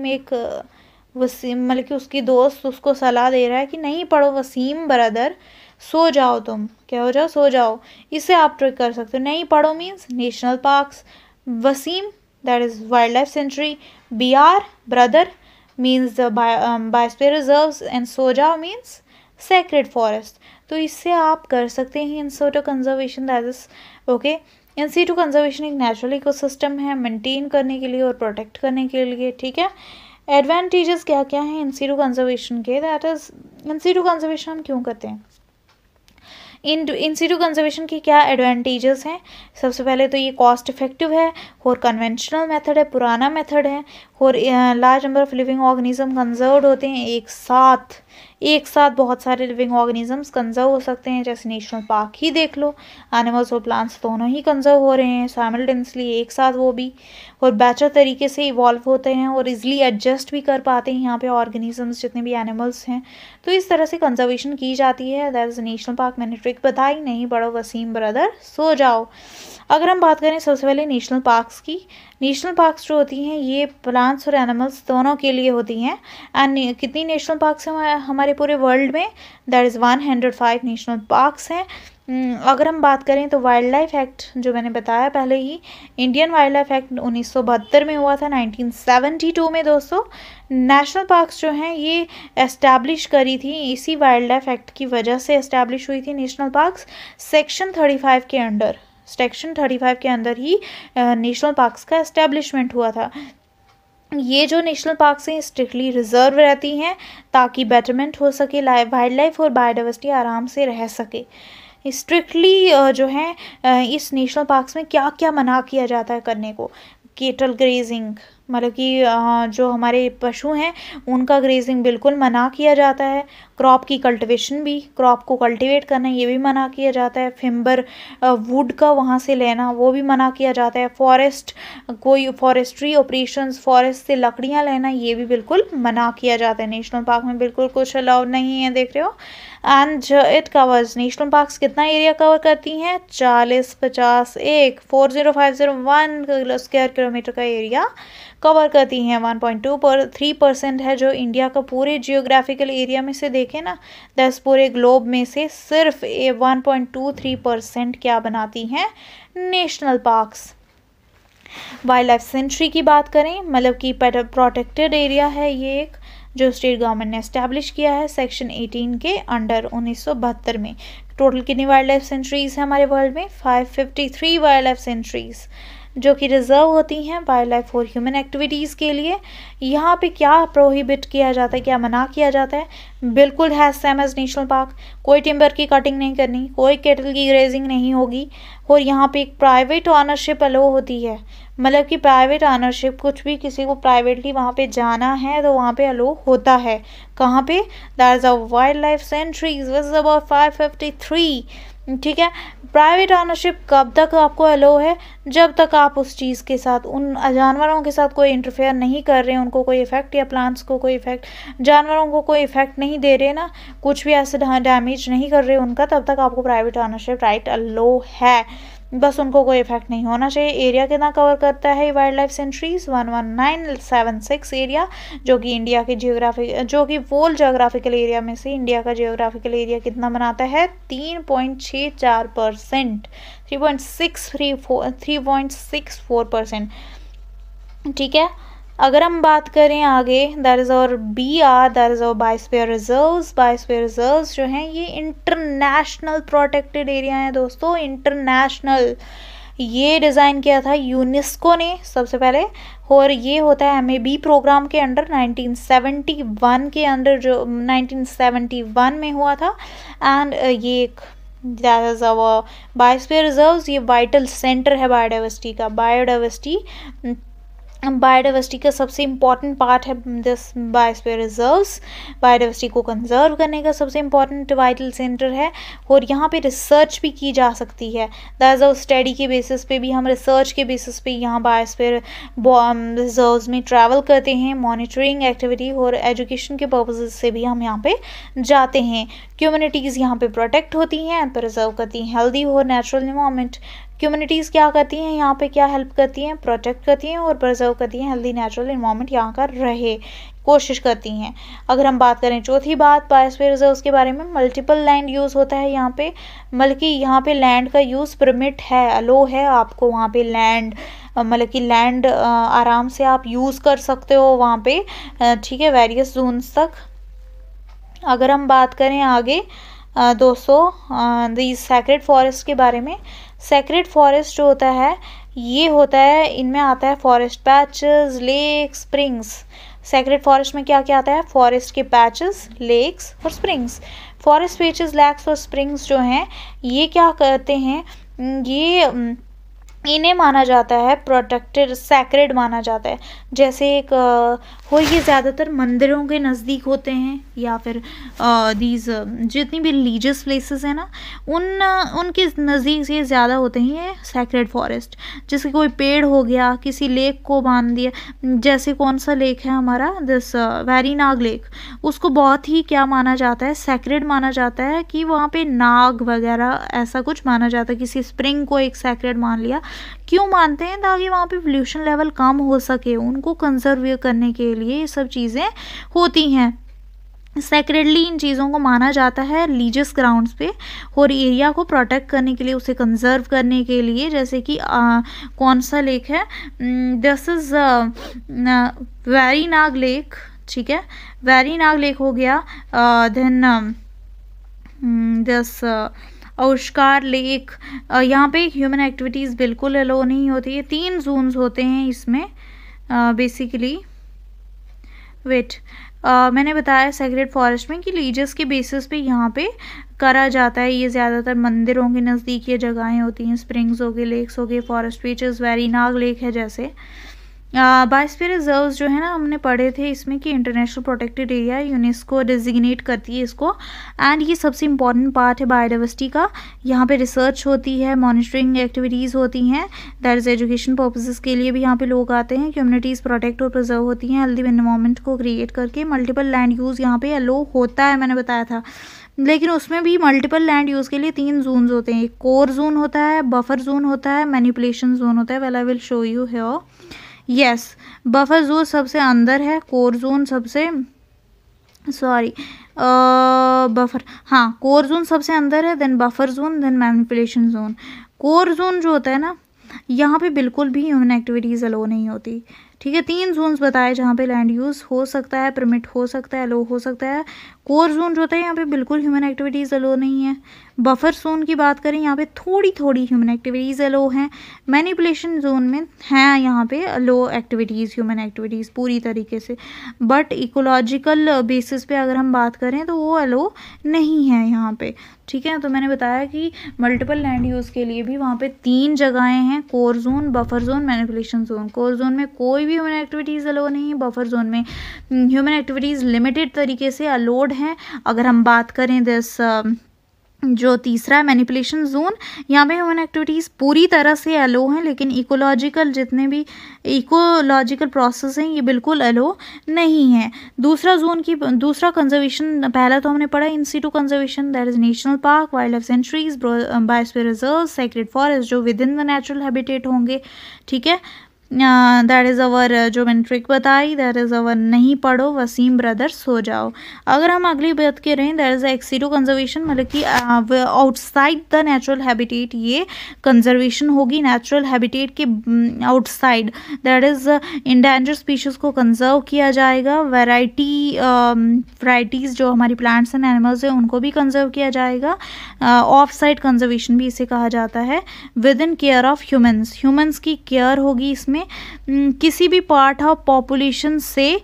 मतलब कि उसकी दोस्त उसको सलाह दे रहा है कि नहीं पढ़ो वसीम ब्रदर, सो जाओ, तुम क्या हो जाओ, सो जाओ। इससे आप ट्रिक कर सकते हो। नहीं पढ़ो मीन्स नेशनल पार्क्स, वसीम that is wild life sanctuary, BR ब्रदर means the biosphere reserves, and so जाओ मीन्स सेक्रेड फॉरेस्ट। तो इससे आप कर सकते हैं in situ conservation, that is okay. In situ conservation एक नेचुरल इकोसिस्टम है मेंटेन करने के लिए और प्रोटेक्ट करने के लिए, ठीक है। एडवांटेजेस क्या क्या हैं इन सीटू कंजर्वेशन के, that is in situ conservation हम क्यों करते हैं? इन सीटू कंजर्वेशन की क्या एडवांटेजेस हैं? सबसे पहले तो ये कॉस्ट इफेक्टिव है और कन्वेंशनल मेथड है, पुराना मेथड है, और large number of living organism conserve होते हैं एक साथ बहुत सारे लिविंग ऑर्गेनिजम्स कंजर्व हो सकते हैं। जैसे नेशनल पार्क ही देख लो, एनिमल्स और प्लांट्स दोनों ही कंजर्व हो रहे हैं साइमल्टेनियसली एक साथ, वो भी, और बेटर तरीके से इवॉल्व होते हैं और इजीली एडजस्ट भी कर पाते हैं यहाँ पे ऑर्गेनिजम्स जितने भी एनिमल्स हैं। तो इस तरह से कंजर्वेशन की जाती है। दैट इज नेशनल पार्क, मैंने ट्रिक बताई, नहीं पढ़ो वसीम ब्रदर सो जाओ। अगर हम बात करें सबसे पहले नेशनल पार्क्स की, नेशनल पार्क्स जो होती हैं ये प्लांट्स और एनिमल्स दोनों के लिए होती हैं। एंड कितनी नेशनल पार्क्स हैं हमारे पूरे वर्ल्ड में? दैट इज़ 105 नेशनल पार्क्स हैं। अगर हम बात करें तो वाइल्ड लाइफ एक्ट जो मैंने बताया पहले ही, इंडियन वाइल्ड लाइफ एक्ट 1972 में हुआ था। 1972 में दोस्तों नेशनल पार्क्स जो हैं ये एस्टैब्लिश करी थी, इसी वाइल्ड लाइफ एक्ट की वजह से एस्टैब्लिश हुई थी नेशनल पार्क्स। सेक्शन 35 के अंदर ही नेशनल पार्क्स का एस्टैब्लिशमेंट हुआ था। ये जो नेशनल पार्क्स हैं स्ट्रिक्टली रिजर्व रहती हैं ताकि बेटरमेंट हो सके, वाइल्ड लाइफ और बायोडाइवर्सिटी आराम से रह सके। स्ट्रिक्टली जो है इस नेशनल पार्क्स में क्या क्या मना किया जाता है करने को? केटल ग्रेजिंग, मतलब कि जो हमारे पशु हैं उनका ग्रेजिंग बिल्कुल मना किया जाता है। क्रॉप की कल्टीवेशन भी, क्रॉप को कल्टीवेट करना ये भी मना किया जाता है। फिम्बर वुड का वहाँ से लेना वो भी मना किया जाता है। कोई फॉरेस्ट्री ऑपरेशंस, फॉरेस्ट से लकड़ियाँ लेना ये भी बिल्कुल मना किया जाता है। नेशनल पार्क में बिल्कुल कुछ अलाउड नहीं है, देख रहे हो। And it covers, national parks कितना एरिया कवर करती हैं? 4050 स्क्वायर किलोमीटर का एरिया कवर करती हैं। 1.23% है जो इंडिया का पूरे जियोग्राफिकल एरिया में से देखें ना, 10 पूरे ग्लोब में से सिर्फ 1.23% क्या बनाती हैं? National parks. Wild life century की बात करें, मतलब कि प्रोटेक्टेड एरिया है ये एक, जो स्टेट गवर्नमेंट ने एस्टैब्लिश किया है सेक्शन 18 के अंडर 1972 में। टोटल कितनी वाइल्ड लाइफ सेंचुरीज है हमारे वर्ल्ड में? 553 वाइल्ड लाइफ सेंचुरीज जो कि रिजर्व होती हैं वाइल्ड लाइफ और ह्यूमन एक्टिविटीज़ के लिए। यहाँ पे क्या प्रोहिबिट किया जाता है, क्या मना किया जाता है? बिल्कुल है सेम एज नेशनल पार्क, कोई टिम्बर की कटिंग नहीं करनी, कोई केटल की ग्रेजिंग नहीं होगी, और यहाँ पे एक प्राइवेट ऑनरशिप अलो होती है, मतलब कि प्राइवेट ऑनरशिप, कुछ भी किसी को प्राइवेटली वहाँ पे जाना है तो वहाँ पे अलो होता है। कहाँ पे? That is a wild life sanctuaries which is about 553। ठीक है। प्राइवेट ऑनरशिप कब तक आपको अलो है? जब तक आप उस चीज़ के साथ, उन जानवरों के साथ कोई इंटरफेयर नहीं कर रहे हैं, उनको कोई इफेक्ट, या प्लांट्स को कोई इफेक्ट, जानवरों को कोई इफेक्ट नहीं दे रहे ना, कुछ भी ऐसे डैमेज नहीं कर रहे उनका, तब तक आपको प्राइवेट ऑनरशिप राइट अलो है। बस उनको कोई इफेक्ट नहीं होना चाहिए। एरिया कितना कवर करता है वाइल्ड लाइफ सेंचुरीज? 11976 एरिया, जो कि इंडिया के जो कि वोल जियोग्राफिकल एरिया में से इंडिया का जियोग्राफिकल एरिया कितना बनाता है? 3.64%, 3.64%। ठीक है। अगर हम बात करें आगे, दैट इज़ और BR, दैट इज़ और बायोस्फीयर रिजर्व्स। बायोस्फीयर रिजर्व्स जो हैं ये इंटरनेशनल प्रोटेक्टेड एरिया हैं दोस्तों, इंटरनेशनल। ये डिज़ाइन किया था यूनेस्को ने सबसे पहले, और ये होता है MAB प्रोग्राम के अंडर 1971 के अंडर, जो 1971 में हुआ था। एंड ये एक that is our biosphere reserves, ये वाइटल सेंटर है बायोडाइवर्सिटी का। बायोडाइवर्सिटी का सबसे इम्पॉर्टेंट पार्ट है दिस बायोस्फीयर रिजर्व्स। बायोडाइवर्सिटी को कंजर्व करने का सबसे इम्पॉर्टेंट वाइटल सेंटर है, और यहाँ पे रिसर्च भी की जा सकती है। दैट इज़ स्टडी के बेसिस पे भी, हम रिसर्च के बेसिस पे यहाँ बायोस्फीयर रिजर्व्स में ट्रैवल करते हैं, मॉनिटरिंग एक्टिविटी और एजुकेशन के पर्पसेस से भी हम यहाँ पे जाते हैं। कम्युनिटीज़ यहाँ पे प्रोटेक्ट होती हैं, प्रिजर्व करती हैं हेल्दी और नेचुरल इन्वायरमेंट। कम्युनिटीज़ क्या करती हैं यहाँ पे, क्या हेल्प करती हैं? प्रोटेक्ट करती हैं और प्रिजर्व करती हैं हेल्दी नेचुरल इन्वायरमेंट यहाँ का रहे, कोशिश करती हैं। अगर हम बात करें चौथी बात बायोस्फीयर रिजर्व्स के बारे में, मल्टीपल लैंड यूज़ होता है यहाँ पे, बल्कि यहाँ पे लैंड का यूज़ परमिट है, अलो है आपको वहाँ पे लैंड, मतलब कि लैंड आराम से आप यूज़ कर सकते हो वहाँ पे। ठीक है, वेरियस जोन्स तक। अगर हम बात करें आगे दोस्तों दी सैक्रेड फॉरेस्ट के बारे में, सैक्रेड फॉरेस्ट जो होता है ये होता है, इनमें आता है forest patches, lake, springs. Sacred forest में क्या क्या आता है? फॉरेस्ट के पैचेस, लेक्स और स्प्रिंग्स। फॉरेस्ट पैचेस, लेक्स और स्प्रिंग्स जो हैं ये क्या करते हैं, ये इन्हें माना जाता है प्रोटेक्टेड, सैक्रेड माना जाता है। जैसे एक हो, ये ज़्यादातर मंदिरों के नज़दीक होते हैं, या फिर दीज जितनी भी रिलीजियस प्लेसेस हैं ना, उनके नज़दीक से ज़्यादा होते हैं ये सैक्रेड फॉरेस्ट। जैसे कोई पेड़ हो गया, किसी लेक को बांध दिया, जैसे कौन सा लेक है हमारा, दिस वेरीनाग लेक, उसको बहुत ही क्या माना जाता है? सैक्रेड माना जाता है, कि वहाँ पे नाग वगैरह ऐसा कुछ माना जाता है। किसी स्प्रिंग को एक सैक्रेड मान लिया, क्यों मानते हैं? ताकि वहाँ पे पोल्यूशन लेवल कम हो सके, उनको कंजर्व करने के लिए ये सब चीज़ें होती हैं। सैक्रेडली इन चीज़ों को माना जाता है रिलीजियस ग्राउंड्स पे, और एरिया को प्रोटेक्ट करने के लिए, उसे कंजर्व करने के लिए। जैसे कि कौन सा लेक है, दिस इज़ वेरीनाग लेक। ठीक है, वेरीनाग लेक हो गया। देन दिस औशकार लेक, यहाँ पे ह्यूमन एक्टिविटीज़ बिल्कुल अलो नहीं होती है। 3 जोन्स होते हैं इसमें बेसिकली। मैंने बताया सैक्रेड फॉरेस्ट में कि रिलीजियस के बेसिस पे यहाँ पे करा जाता है। ये ज़्यादातर मंदिरों के नज़दीक ये जगहें होती हैं, स्प्रिंग्स हो गए, लेक्स हो गए, फॉरेस्ट बीचेस, वेरीनाग लेक है जैसे। बायोस्फीयर रिजर्व्स जो है ना, हमने पढ़े थे इसमें कि international protected area, UNESCO designate करती है इसको। एंड ये सबसे इम्पॉर्टेंट पार्ट है बायोडाइवर्सिटी का। यहाँ पे रिसर्च होती है, मॉनिटरिंग एक्टिविटीज़ होती हैं, दैट इज़ एजुकेशन पर्पसेस के लिए भी यहाँ पे लोग आते हैं। कम्युनिटीज़ प्रोटेक्ट और प्रिजर्व होती हैं हेल्दी एनवायरनमेंट को क्रिएट करके। मल्टीपल लैंड यूज़ यहाँ पे अलो होता है, मैंने बताया था, लेकिन उसमें भी मल्टीपल लैंड यूज़ के लिए 3 जोन्स होते हैं। एक कोर जोन होता है, बफर जोन होता है, मैनिपुलेशन जोन होता है। Well I will show you here. Yes, buffer zone सबसे अंदर है, कोर जोन सबसे कोर जोन सबसे अंदर है, then buffer zone, then manipulation zone. Core zone जो होता है ना, यहाँ पे बिल्कुल भी ह्यूमन एक्टिविटीज़ अलो नहीं होती। ठीक है, 3 जोन्स बताए जहाँ पे लैंड यूज़ हो सकता है, परमिट हो सकता है, अलो हो सकता है। कोर जोन जो होता है यहाँ पे बिल्कुल ह्यूमन एक्टिविटीज़ अलो नहीं है। बफर जोन की बात करें, यहाँ पे थोड़ी थोड़ी ह्यूमन एक्टिविटीज़ अलो हैं। मैनिपुलेशन जोन में हैं यहाँ पे अलो एक्टिविटीज़, ह्यूमन एक्टिविटीज़ पूरी तरीके से, बट इकोलॉजिकल बेसिस पे अगर हम बात करें तो वो अलो नहीं है यहाँ पे। ठीक है। तो मैंने बताया कि मल्टीपल लैंड यूज़ के लिए भी वहाँ पे 3 जगहें हैं, core zone, buffer zone, manipulation zone. Core zone में कोई भी ह्यूमन एक्टिविटीज़ अलो नहीं है, बफर जोन में ह्यूमन एक्टिविटीज़ लिमिटेड तरीके से अलोड हैं। अगर हम बात करें जो तीसरा है मैनिपुलेशन जोन, यहाँ पे ह्यूमन एक्टिविटीज़ पूरी तरह से अलो हैं, लेकिन इकोलॉजिकल जितने भी इकोलॉजिकल प्रोसेस हैं ये बिल्कुल अलो नहीं है। दूसरा कंजर्वेशन, पहला तो हमने पढ़ा in situ conservation, that is national park, wild life sanctuaries, biosphere reserve, sacred forest जो within the natural habitat होंगे। ठीक है, दैट इज़ अवर, जो मैंने ट्रिक बताई, दैट इज़ अवर नहीं पढ़ो वसीम ब्रदर्स हो जाओ। अगर हम अगली बात करें, that is ex situ conservation, मतलब कि आउटसाइड द नेचुरल हैबिटेट, ये कंजर्वेशन होगी नेचुरल हैबिटेट के outside. That is endanger species को कंजर्व किया जाएगा, वैराइटीज़ जो हमारी प्लांट्स एंड एनिमल्स हैं उनको भी कंजर्व किया जाएगा। ऑफ साइड कंजर्वेशन भी इसे कहा जाता है। With in care of humans की केयर होगी इसमें। किसी भी पार्ट ऑफ पॉपुलेशन से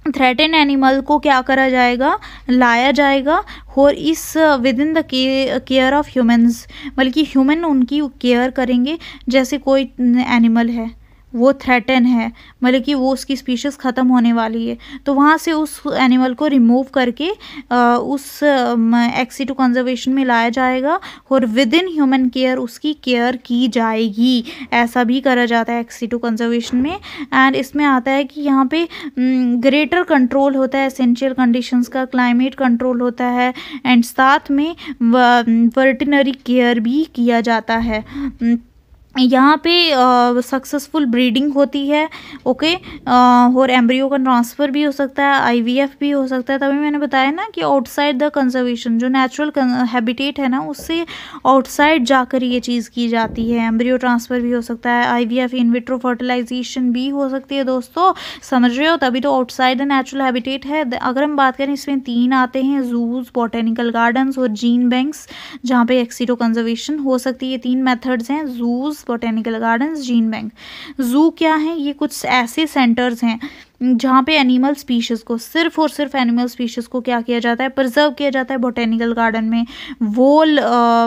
थ्रेटेन एनिमल को क्या करा जाएगा, लाया जाएगा, और इस with in the care of humans, बल्कि ह्यूमन उनकी केयर करेंगे। जैसे कोई एनिमल है वो थ्रेटन है, मतलब कि वो उसकी स्पीशीज़ ख़त्म होने वाली है, तो वहाँ से उस एनिमल को रिमूव करके उस एक्स सिटू कंजर्वेशन में लाया जाएगा और विद इन ह्यूमन केयर उसकी केयर की जाएगी। ऐसा भी करा जाता है एक्स सिटू कंजर्वेशन में। एंड इसमें आता है कि यहाँ पे ग्रेटर कंट्रोल होता है एसेंशियल कंडीशंस का, क्लाइमेट कंट्रोल होता है, एंड साथ में वेटरनरी केयर भी किया जाता है। यहाँ पे सक्सेसफुल ब्रीडिंग होती है, ओके, और एम्ब्रियो का ट्रांसफ़र भी हो सकता है, आईवीएफ भी हो सकता है। तभी मैंने बताया ना कि आउटसाइड द कंजर्वेशन, जो नेचुरल हैबिटेट है ना उससे आउटसाइड जाकर ये चीज़ की जाती है। एम्ब्रियो ट्रांसफ़र भी हो सकता है, आईवीएफ, इन विट्रो फर्टिलाइजेशन भी हो सकती है। दोस्तों समझ रहे हो, तभी तो आउटसाइड द नेचुरल हैबिटेट है। अगर हम बात करें, इसमें 3 आते हैं, जूज, बॉटेनिकल गार्डन्स और जीन बैंक्स, जहाँ पे एक्स सिटू कंजर्वेशन हो सकती है। 3 मेथड्स हैं, जूज, बॉटेनिकल गार्डन्स, जीन बैंक। जू क्या है, ये कुछ ऐसे सेंटर्स हैं जहाँ पे एनिमल स्पीशीज़ को, सिर्फ और सिर्फ एनिमल स्पीशीज़ को क्या किया जाता है, प्रिजर्व किया जाता है। बॉटेनिकल गार्डन में वोल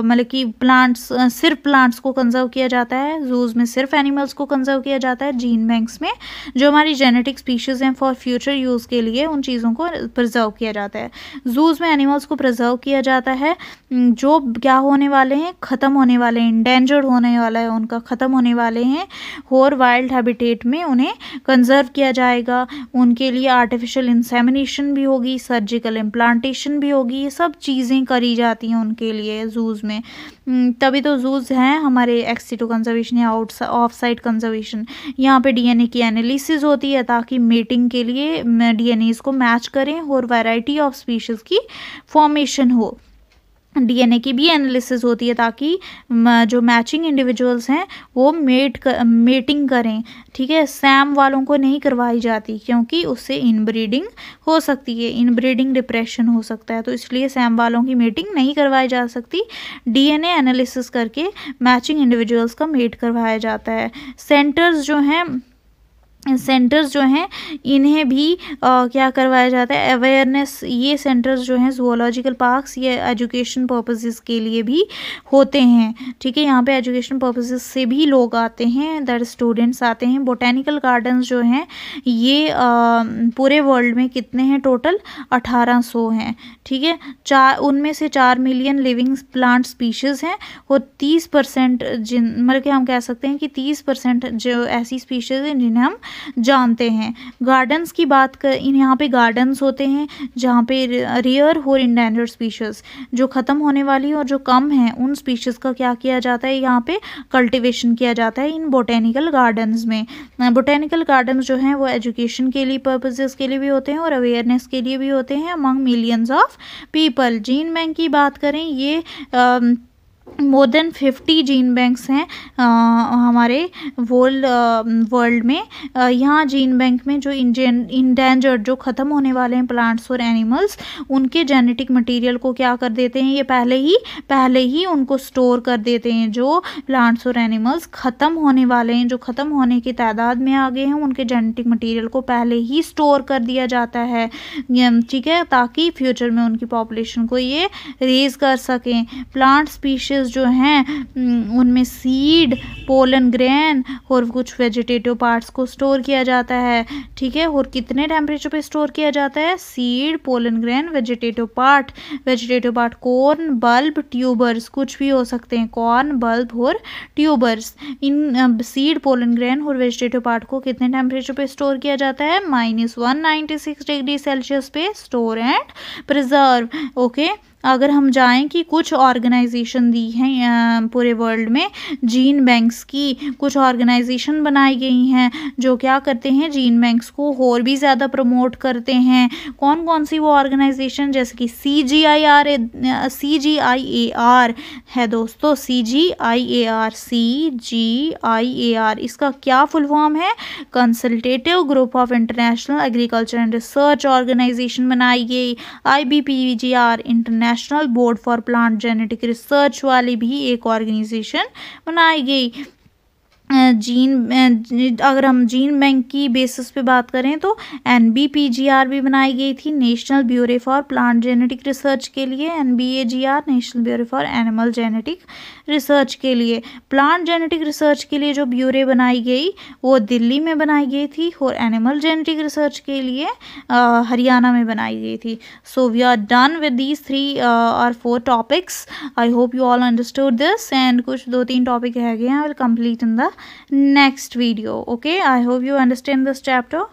मतलब कि प्लांट्स, सिर्फ प्लांट्स को कंजर्व किया जाता है। जूज में सिर्फ एनिमल्स को कंजर्व किया जाता है। जीन बैंक्स में जो हमारी जेनेटिक स्पीशीज़ हैं फॉर फ्यूचर यूज़ के लिए, उन चीज़ों को प्रिजर्व किया जाता है। जूज में एनिमल्स को प्रिजर्व किया जाता है जो क्या होने वाले हैं, ख़त्म होने वाले हैं, इंडेंजर्ड होने वाला है उनका, ख़त्म होने वाले हैं, और वाइल्ड हैबिटेट में उन्हें कंजर्व किया जाएगा। उनके लिए आर्टिफिशियल इंसेमिनेशन भी होगी, सर्जिकल इम्प्लांटेशन भी होगी, ये सब चीज़ें करी जाती हैं उनके लिए जूज में। तभी तो जूज हैं हमारे एक्स सिटू कंजर्वेशन या ऑफ साइड कंजर्वेशन। यहाँ पे डीएनए की एनालिसिस होती है ताकि मेटिंग के लिए डीएनएस को मैच करें और वैरायटी ऑफ स्पीशीज़ की फॉर्मेशन हो। डीएनए की भी एनालिसिस होती है ताकि जो मैचिंग इंडिविजुअल्स हैं वो मेटिंग करें। ठीक है, सैम वालों को नहीं करवाई जाती क्योंकि उससे इनब्रीडिंग हो सकती है, इनब्रीडिंग डिप्रेशन हो सकता है, तो इसलिए सैम वालों की मेटिंग नहीं करवाई जा सकती। डीएनए एनालिसिस करके मैचिंग इंडिविजुअल्स का मेट करवाया जाता है। सेंटर्स जो हैं इन्हें भी क्या करवाया जाता है, अवेयरनेस। ये सेंटर्स जो हैं ज़ूलॉजिकल पार्क्स, ये एजुकेशन पर्पसेस के लिए भी होते हैं। ठीक है, यहाँ पे एजुकेशन पर्पसेस से भी लोग आते हैं, दैट स्टूडेंट्स आते हैं। बोटेनिकल गार्डन्स जो हैं ये पूरे वर्ल्ड में कितने हैं, टोटल 1800 हैं। ठीक है, उनमें से 4 मिलियन लिविंग प्लांट स्पीशीज़ हैं और 30% मतलब कि हम कह सकते हैं कि 30% जो ऐसी स्पीशीज़ हैं जिन्हें हम जानते हैं। गार्डन्स की बात कर, यहाँ पे गार्डन्स होते हैं जहाँ पे रेयर और इंडेंजर्ड स्पीशीज़ जो ख़त्म होने वाली और जो कम हैं उन स्पीशीज़ का क्या किया जाता है, यहाँ पे कल्टीवेशन किया जाता है इन बोटेनिकल गार्डन्स में। बोटेनिकल गार्डन्स जो हैं वो एजुकेशन के लिए पर्पसेस के लिए भी होते हैं और अवेयरनेस के लिए भी होते हैं among millions of people. Gene bank की बात करें, ये मोर देन 50 जीन बैंक्स हैं हमारे वर्ल्ड में। यहाँ जीन बैंक में जो इंडेंजर्ड जो ख़त्म होने वाले हैं प्लांट्स और एनिमल्स, उनके जेनेटिक मटेरियल को क्या कर देते हैं, ये पहले ही उनको स्टोर कर देते हैं। जो प्लांट्स और एनिमल्स ख़त्म होने वाले हैं, जो ख़त्म होने की तादाद में आ गए हैं, उनके जेनेटिक मटेरियल को पहले ही स्टोर कर दिया जाता है, ठीक है, ताकि फ्यूचर में उनकी पॉपुलेशन को ये रेज कर सकें। प्लांट स्पीशीज़ जो हैं उनमें सीड, पोलन ग्रेन और कुछ वेजिटेटिव पार्ट्स को स्टोर किया जाता है, ठीक है। और कितने टेम्परेचर पे स्टोर किया जाता है, seed, pollen grain, vegetative part corn, bulb, tubers, कुछ भी हो सकते हैं, कॉर्न, बल्ब और ट्यूबर्स। इन सीड, पोलन ग्रेन और वेजिटेटिव पार्ट को कितने टेम्परेचर पे स्टोर किया जाता है, -196 डिग्री सेल्सियस पे स्टोर एंड प्रिजर्व, ओके। अगर हम जाएं कि कुछ ऑर्गेनाइजेशन दी हैं पूरे वर्ल्ड में, जीन बैंक्स की कुछ ऑर्गेनाइजेशन बनाई गई हैं जो क्या करते हैं, जीन बैंक्स को और भी ज़्यादा प्रमोट करते हैं। कौन कौन सी वो ऑर्गेनाइजेशन, जैसे कि CGIAR है दोस्तों, CGIAR। इसका क्या फुल फॉर्म है, consultative group of international agriculture and research organization बनाई गई। IBPGR international board for plant genetic research वाली भी एक ऑर्गेनाइजेशन बनाई गई। अगर हम जीन बैंक की बेसिस पे बात करें तो NBPGR भी बनाई गई थी, national bureau for plant genetic research के लिए, NBAGR national bureau for animal genetic research के लिए। प्लांट जेनेटिक रिसर्च के लिए जो ब्यूरो बनाई गई वो दिल्ली में बनाई गई थी, और एनिमल जेनेटिक रिसर्च के लिए हरियाणा में बनाई गई थी। So we are done with these 3 और 4 topics. I hope you all understood this, and कुछ 2-3 टॉपिक रह गए हैं, I will complete in the next video. Okay, I hope you understand this chapter.